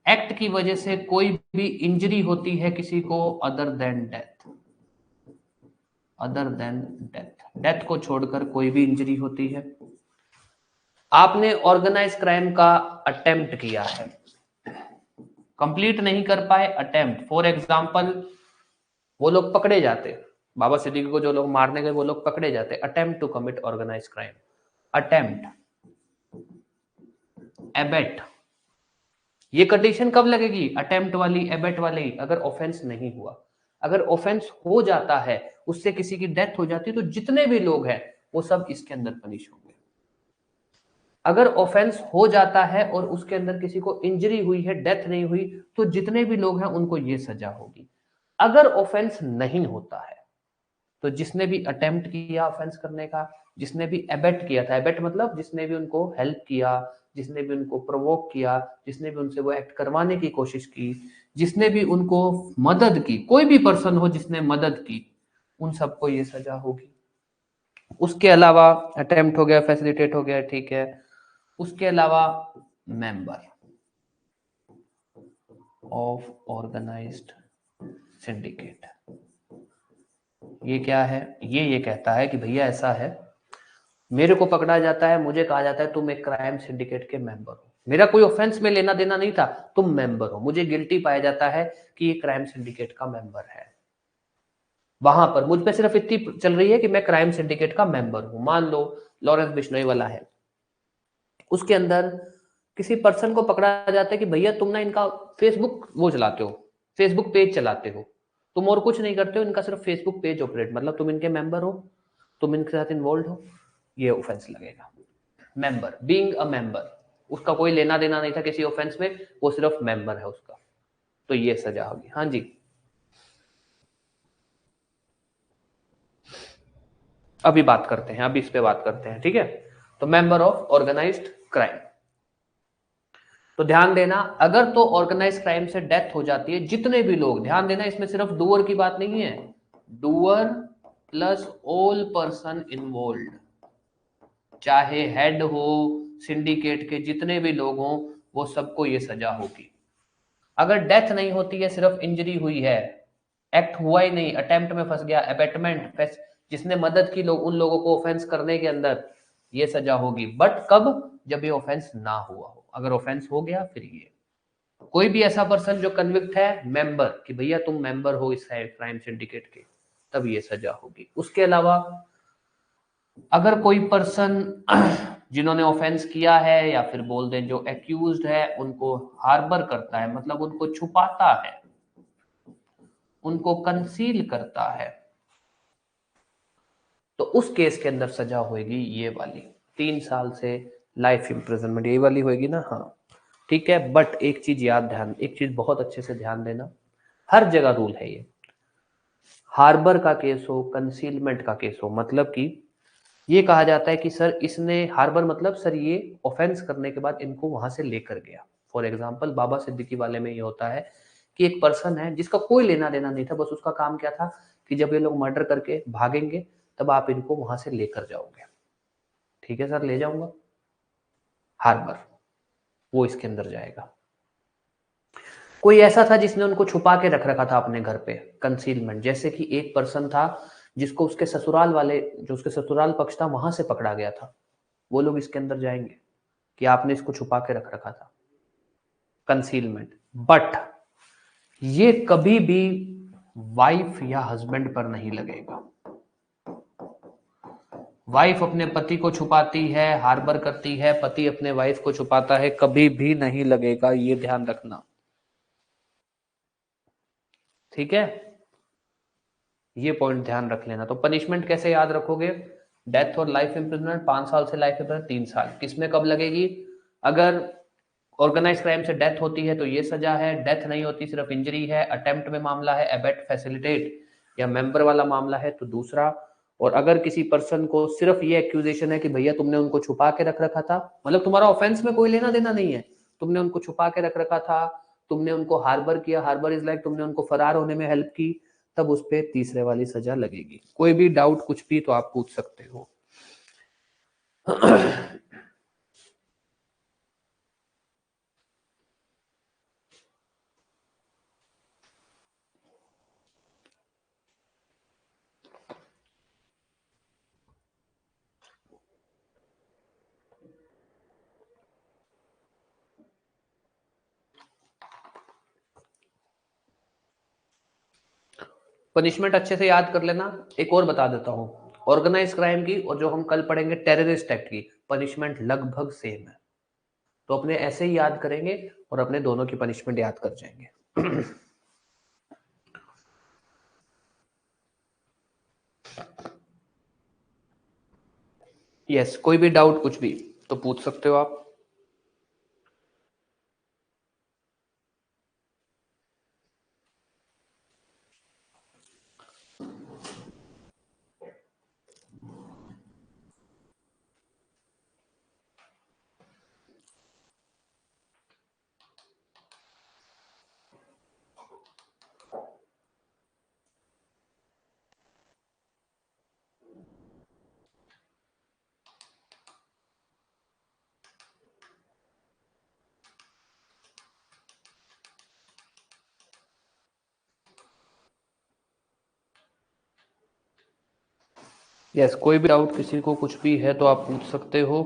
एक्ट की वजह से कोई भी इंजरी होती है किसी को other than death, other than death, death को छोड़कर कोई भी इंजरी होती है, आपने ऑर्गेनाइज क्राइम का अटेम्प्ट किया है, कंप्लीट नहीं कर पाए, अटेम्प्ट, फॉर एग्जांपल वो लोग पकड़े जाते, बाबा सिद्दीकी को जो लोग मारने गए वो लोग पकड़े जाते, attempt to commit organise crime, attempt, abet, ये कंडीशन कब लगेगी, अटेम्प्ट वाली, एबेट वाली, अगर ऑफेंस नहीं हुआ। अगर ऑफेंस हो जाता है, उससे किसी की डेथ हो जाती है, तो जितने भी लोग हैं वो सब इसके अंदर पनिश होंगे। अगर ऑफेंस हो जाता है और उसके अंदर किसी को इंजरी हुई है, डेथ नहीं हुई, तो जितने भी लोग हैं उनको ये सजा होगी। अगर ऑफेंस नहीं होता है तो जिसने भी अटेम्प्ट किया ऑफेंस करने का, जिसने भी एबेट किया था, एबेट मतलब जिसने भी उनको हेल्प किया, जिसने भी उनको प्रोवोक किया, जिसने भी उनसे वो एक्ट करवाने की कोशिश की, जिसने भी उनको मदद की, कोई भी पर्सन हो जिसने मदद की, उन सबको ये सजा होगी। उसके अलावा अटेम्प्ट हो गया, फैसिलिटेट हो गया, ठीक है। उसके अलावा मेंबर ऑफ ऑर्गेनाइज्ड सिंडिकेट, ये क्या है, ये कहता है कि भैया ऐसा है, मेरे को पकड़ा जाता है, मुझे कहा जाता है तुम एक क्राइम सिंडिकेट के मेंबर हो, मेरा कोई ऑफेंस में लेना देना नहीं था, तुम मेंबर हो, मुझे गिल्टी पाया जाता है कि ये क्राइम सिंडिकेट का मेंबर है, वहां पर मुझ पे सिर्फ इतनी चल रही है कि मैं क्राइम सिंडिकेट का मेंबर हूं। मान लो लॉरेंस बिश्नोई वाला है, उसके अंदर किसी पर्सन को पकड़ा जाता है कि भैया तुम ना इनका फेसबुक वो चलाते हो, फेसबुक पेज चलाते हो, तुम और कुछ नहीं करते हो, इनका सिर्फ फेसबुक पेज ऑपरेट, मतलब तुम इनके मेंबर हो, तुम इनके साथ इन्वॉल्व हो, ये ऑफेंस लगेगा। मेंबर, बीइंग अ मेंबर, उसका कोई लेना देना नहीं था किसी ऑफेंस में, वो सिर्फ मेंबर है उसका, तो ये सजा होगी। हाँ जी, अभी बात करते हैं, अभी इस पे बात करते हैं, ठीक है। तो मेंबर ऑफ ऑर्गेनाइज्ड क्राइम, तो ध्यान देना, अगर तो ऑर्गेनाइज क्राइम से डेथ हो जाती है, जितने भी लोग, ध्यान देना इसमें सिर्फ डूअर की बात नहीं है, doer plus all person involve, चाहे हेड हो सिंडिकेट के, जितने भी लोग हों वो सबको ये सजा होगी। अगर डेथ नहीं होती है, सिर्फ इंजरी हुई है, एक्ट हुआ ही नहीं, अटेम्प्ट में फंस गया, अबेटमेंट, जिसने मदद की लोग, उन लोगों को ऑफेंस करने के अंदर, ये सजा होगी। बट कब, जब ये ऑफेंस ना हुआ हो, अगर ऑफेंस हो गया फिर ये, कोई भी ऐसा पर्सन जो कन्विक्ट है, मेंबर, कि भैया तुम मेंबर हो इस क्राइम सिंडिकेट के, तब ये सजा होगी। उसके अलावा अगर कोई पर्सन जिन्होंने ऑफेंस किया है, या फिर बोल दें जो एक्यूज्ड है, उनको हार्बर करता है, मतलब उनको छुपाता है, उनको कंसील करता है, तो उस केस के अंदर सजा होगी ये वाली, 3 साल से लाइफ इम्प्रिजनमेंट, ये वाली होगी ना, हाँ ठीक है। बट एक चीज याद, ध्यान, एक चीज बहुत अच्छे से ध्यान देना, हर जगह रूल है ये, हार्बर का केस हो, कंसीलमेंट का केस हो, मतलब कि ये कहा जाता है कि सर इसने, हार्बर मतलब सर ये ऑफेंस करने के बाद इनको वहां से लेकर गया। फॉर एग्जांपल बाबा सिद्दीकी वाले में ये होता है कि एक पर्सन है जिसका कोई लेना देना नहीं था, बस उसका काम क्या था कि जब ये लोग मर्डर करके भागेंगे तब आप इनको वहां से लेकर जाओगे, ठीक है सर ले जाऊंगा, हार्बर, वो इसके अंदर जाएगा। कोई ऐसा था जिसने उनको छुपा के रख रखा था अपने घर पे, कंसीलमेंट, जैसे कि एक पर्सन था जिसको उसके ससुराल वाले, जो उसके ससुराल पक्ष था वहां से पकड़ा गया था, वो लोग इसके अंदर जाएंगे कि आपने इसको छुपा के रख रखा था, कंसीलमेंट। बट ये कभी भी वाइफ या हस्बैंड पर नहीं लगेगा। वाइफ अपने पति को छुपाती है, हार्बर करती है, पति अपने वाइफ को छुपाता है, कभी भी नहीं लगेगा, ये ध्यान रखना, ठीक है। ये पॉइंट ध्यान रख लेना। तो पनिशमेंट कैसे याद रखोगे, डेथ और लाइफ इम्प्रिजनमेंट, 5 साल से लाइफ इम्प्रिजनमेंट 3 साल, किसमें कब लगेगी, अगर ऑर्गेनाइज क्राइम से डेथ होती है तो ये सजा है, डेथ नहीं होती सिर्फ इंजरी है, अटेम्प्ट में मामला है, एबेट, फैसिलिटेट या मेंबर वाला मामला है तो दूसरा, और अगर किसी पर्सन को सिर्फ ये एक्यूजेशन है कि भैया तुमने उनको छुपा के रख रखा था, मतलब तुम्हारा ऑफेंस में कोई लेना देना नहीं है, तुमने उनको छुपा के रख रखा था, तुमने उनको हार्बर किया, हार्बर इज लाइक तुमने उनको फरार होने में हेल्प की, तब उस पे तीसरे वाली सजा लगेगी। कोई भी डाउट कुछ भी तो आप पूछ सकते हो। पनिशमेंट अच्छे से याद कर लेना। एक और बता देता हूँ, ऑर्गेनाइज क्राइम की और जो हम कल पढ़ेंगे टेररिस्ट एक्ट की पनिशमेंट लगभग सेम है। तो अपने ऐसे ही याद करेंगे और अपने दोनों की पनिशमेंट याद कर जाएंगे। यस, कोई भी डाउट कुछ भी तो पूछ सकते हो आप। यस, कोई भी डाउट किसी को कुछ भी है तो आप पूछ सकते हो।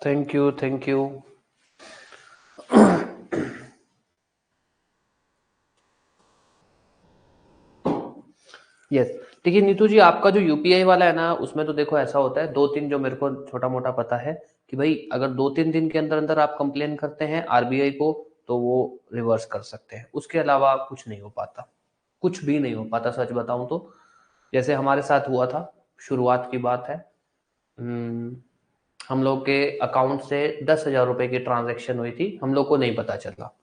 Thank you, thank you. Yes, देखिए नीतू जी, आपका जो यूपीआई वाला है ना, उसमें तो देखो ऐसा होता है, 2-3 जो मेरे को छोटा मोटा पता है कि भाई अगर 2-3 दिन के अंदर अंदर आप कंप्लेन करते हैं आरबीआई को तो वो रिवर्स कर सकते हैं। उसके अलावा कुछ नहीं हो पाता, कुछ भी नहीं हो पाता सच बताऊं तो। जैसे हमारे साथ हुआ था, शुरुआत की बात है, हम लोग के अकाउंट से 10,000 रुपए की ट्रांजैक्शन हुई थी, हम लोग को नहीं पता चला।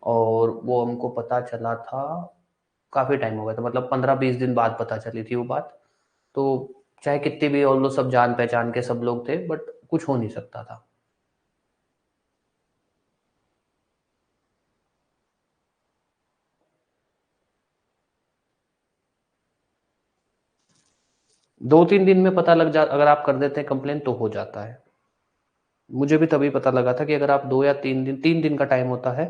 और वो हमको पता चला था काफी टाइम हो गया था, मतलब 15-20 दिन बाद पता चली थी वो बात। तो चाहे कितनी भी और लोग सब जान पहचान के सब लोग थे, बट कुछ हो नहीं सकता था। 2-3 दिन में पता लग जा, अगर आप कर देते हैं कंप्लेन तो हो जाता है। मुझे भी तभी पता लगा था कि अगर आप 2 या 3 दिन, 3 दिन का टाइम होता है।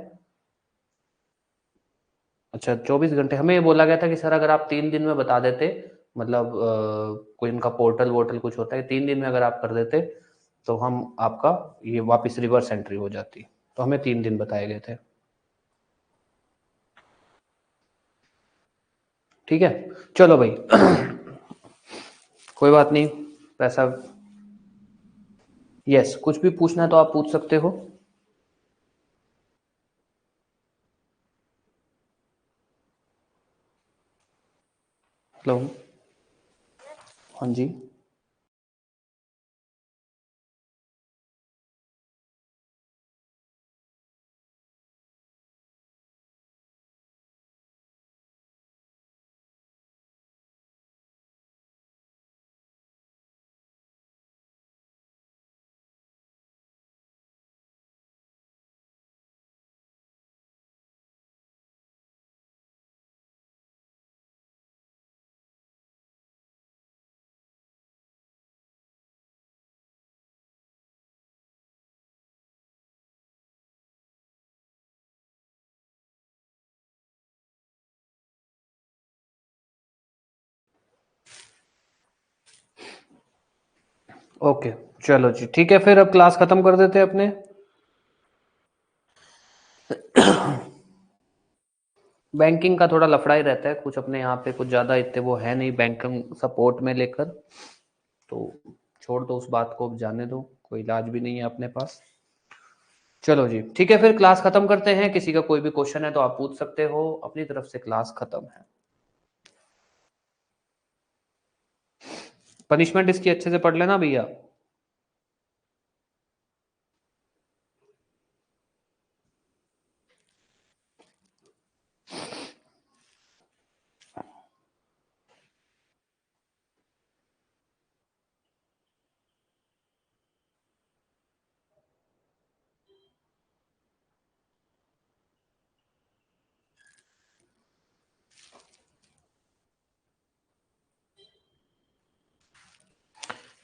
अच्छा, 24 घंटे हमें ये बोला गया था कि सर अगर आप 3 दिन में बता देते, मतलब कोई इनका पोर्टल वोर्टल कुछ होता है, 3 दिन में अगर आप कर देते तो हम आपका ये वापस रिवर्स एंट्री हो जाती। तो हमें 3 दिन बताए गए थे। ठीक है, चलो भाई। कोई बात नहीं, पैसा। यस, कुछ भी पूछना है तो आप पूछ सकते हो। हेलो। हाँ जी। ओके, चलो जी, ठीक है, फिर अब क्लास खत्म कर देते हैं अपने। बैंकिंग का थोड़ा लफड़ा ही रहता है कुछ, अपने यहाँ पे कुछ ज्यादा इतने वो है नहीं बैंकिंग सपोर्ट में लेकर, तो छोड़ दो उस बात को, अब जाने दो, कोई इलाज भी नहीं है अपने पास। चलो जी, ठीक है, फिर क्लास खत्म करते हैं। किसी का कोई भी क्वेश्चन है तो आप पूछ सकते हो। अपनी तरफ से क्लास खत्म है। पनिशमेंट इसकी अच्छे से पढ़ लेना भैया।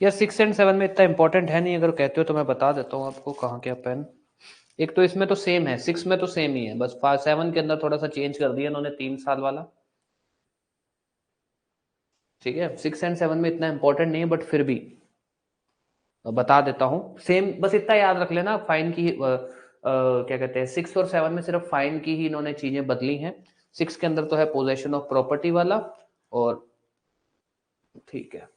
यार 6 एंड 7 में इतना इंपॉर्टेंट है नहीं, अगर कहते हो तो मैं बता देता हूँ आपको कहाँ क्या पेन। एक तो इसमें तो सेम है, 6 में तो सेम ही है, बस 7 के अंदर थोड़ा सा चेंज कर दिया इन्होंने 3 साल वाला। ठीक है, 6 एंड 7 में इतना इंपॉर्टेंट नहीं है, बट फिर भी बता देता हूँ। सेम, बस इतना याद रख लेना, फाइन की क्या कहते हैं, 6 और 7 में सिर्फ फाइन की ही इन्होंने चीजें बदली हैं। 6 के अंदर तो है पोजेशन ऑफ प्रॉपर्टी वाला, और ठीक है,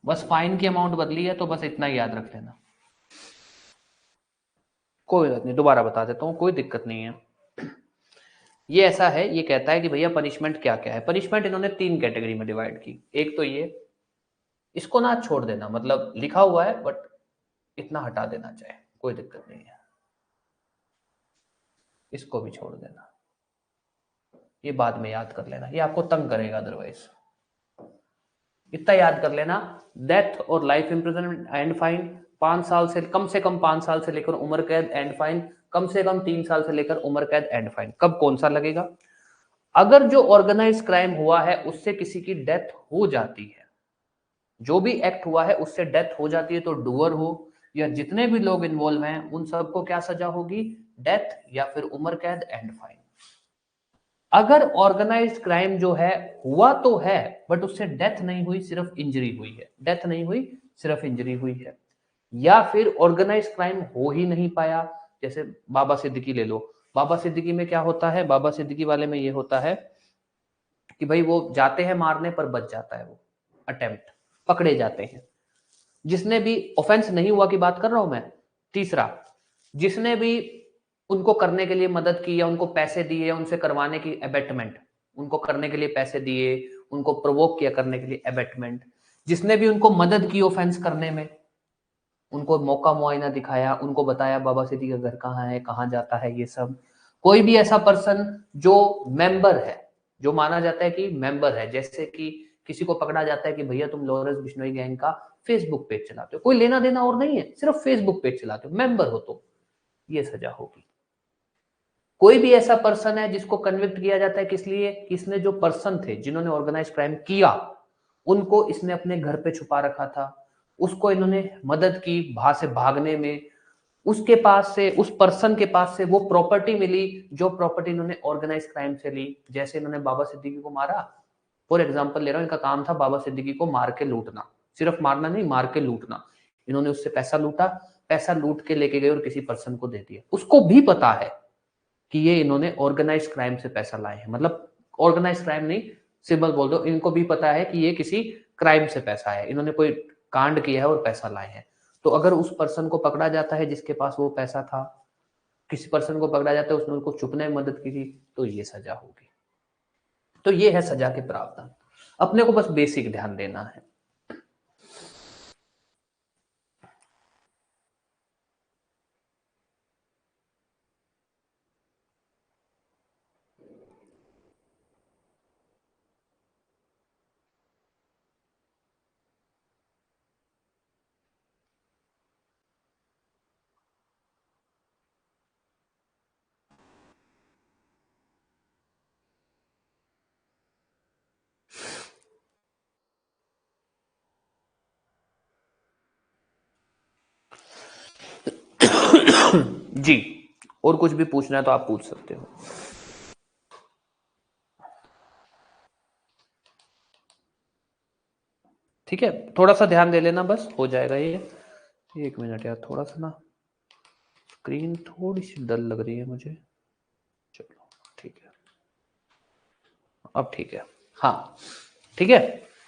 बस फाइन की अमाउंट बदली है, तो बस इतना ही याद रख लेना। कोई बात नहीं, दोबारा बता देता हूँ, कोई दिक्कत नहीं है। ये ऐसा है, ये कहता है कि भैया पनिशमेंट क्या क्या है। पनिशमेंट इन्होंने 3 कैटेगरी में डिवाइड की। एक तो ये, इसको ना छोड़ देना, मतलब लिखा हुआ है बट इतना हटा देना चाहे, कोई दिक्कत नहीं है। इसको भी छोड़ देना, ये बाद में याद कर लेना, ये आपको तंग करेगा अदरवाइज। इतना याद कर लेना, डेथ और लाइफ इम्प्रिजनमेंट एंड फाइन, 5 साल से कम 5 साल से लेकर उम्र कैद एंड फाइन, कम से कम 3 साल से लेकर उम्र कैद एंड फाइन। कब कौन सा लगेगा? अगर जो ऑर्गेनाइज क्राइम हुआ है उससे किसी की डेथ हो जाती है, जो भी एक्ट हुआ है उससे डेथ हो जाती है, तो डूअर हो या जितने भी लोग इन्वॉल्व हैं उन सबको क्या सजा होगी? डेथ या फिर उम्र कैद एंड फाइन। अगर ऑर्गेनाइज्ड क्राइम जो है हुआ तो है, बट उससे डेथ नहीं हुई, सिर्फ इंजरी हुई है, डेथ नहीं हुई, सिर्फ इंजरी हुई है, या फिर ऑर्गेनाइज्ड क्राइम हो ही नहीं पाया, जैसे बाबा सिद्दीकी ले लो। बाबा सिद्दीकी में क्या होता है? बाबा सिद्दीकी वाले में ये होता है कि भाई वो जाते हैं मारने पर बच जाता है, वो अटेम्प्ट पकड़े जाते हैं। जिसने भी ऑफेंस नहीं हुआ की बात कर रहा हूं मैं। तीसरा, जिसने भी उनको करने के लिए मदद की या उनको पैसे दिए, उनसे करवाने की एबेटमेंट, उनको करने के लिए पैसे दिए, उनको प्रोवोक किया करने के लिए एबेटमेंट, जिसने भी उनको मदद की ऑफेंस करने में, उनको मौका मुआयना दिखाया, उनको बताया बाबा सिद्दीकी का घर कहाँ है, कहाँ जाता है, ये सब। कोई भी ऐसा पर्सन जो मेंबर है, जो माना जाता है कि मेंबर है, जैसे कि किसी को पकड़ा जाता है कि भैया तुम लॉरेंस बिश्नोई गैंग का फेसबुक पेज चलाते हो, कोई लेना देना और नहीं है, सिर्फ फेसबुक पेज चलाते हो, मेंबर हो, तो ये सजा होगी। कोई भी ऐसा पर्सन है जिसको कन्विक्ट किया जाता है, किस लिए? किसने, जो पर्सन थे जिन्होंने ऑर्गेनाइज क्राइम किया, उनको इसने अपने घर पे छुपा रखा था, उसको इन्होंने मदद की वहां से भागने में, उसके पास से, उस पर्सन के पास से वो प्रॉपर्टी मिली जो प्रॉपर्टी इन्होंने ऑर्गेनाइज क्राइम से ली। जैसे इन्होंने बाबा सिद्दीकी को मारा, फॉर एग्जाम्पल ले रहा हूं, इनका काम था बाबा सिद्दीकी को मार के लूटना, सिर्फ मारना नहीं, मार के लूटना। इन्होंने उससे पैसा लूटा, पैसा लूट के लेके गए और किसी पर्सन को दे दिया। उसको भी पता है कि ये इन्होंने ऑर्गेनाइज क्राइम से पैसा लाए हैं, मतलब ऑर्गेनाइज क्राइम नहीं, सिंबल बोल दो, इनको भी पता है कि ये किसी क्राइम से पैसा है, इन्होंने कोई कांड किया है और पैसा लाए हैं। तो अगर उस पर्सन को पकड़ा जाता है जिसके पास वो पैसा था, किसी पर्सन को पकड़ा जाता है उसने उनको छुपने में मदद की थी, तो ये सजा होगी। तो ये है सजा के प्रावधान, अपने को बस बेसिक ध्यान देना है। जी, और कुछ भी पूछना है तो आप पूछ सकते हो। ठीक है, थोड़ा सा ध्यान दे लेना, बस हो जाएगा ये। 1 मिनट यार, थोड़ा सा ना स्क्रीन थोड़ी सी डल लग रही है मुझे। चलो ठीक है, अब ठीक है। हाँ ठीक है,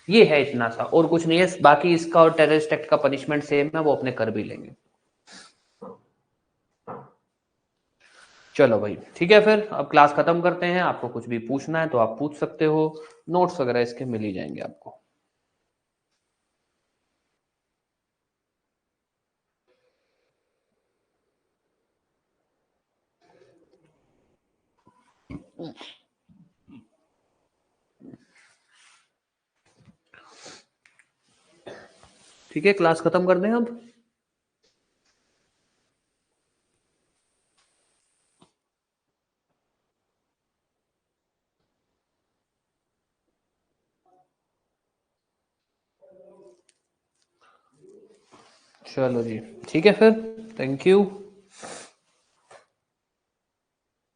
ये है इतना सा, और कुछ नहीं है। बाकी इसका और टेररिस्ट एक्ट का पनिशमेंट सेम है, वो अपने कर भी लेंगे। चलो भाई ठीक है, फिर अब क्लास खत्म करते हैं। आपको कुछ भी पूछना है तो आप पूछ सकते हो, नोट्स वगैरह इसके मिल ही जाएंगे आपको। ठीक है, क्लास खत्म कर दें अब। चलो जी, ठीक है फिर, थैंक यू।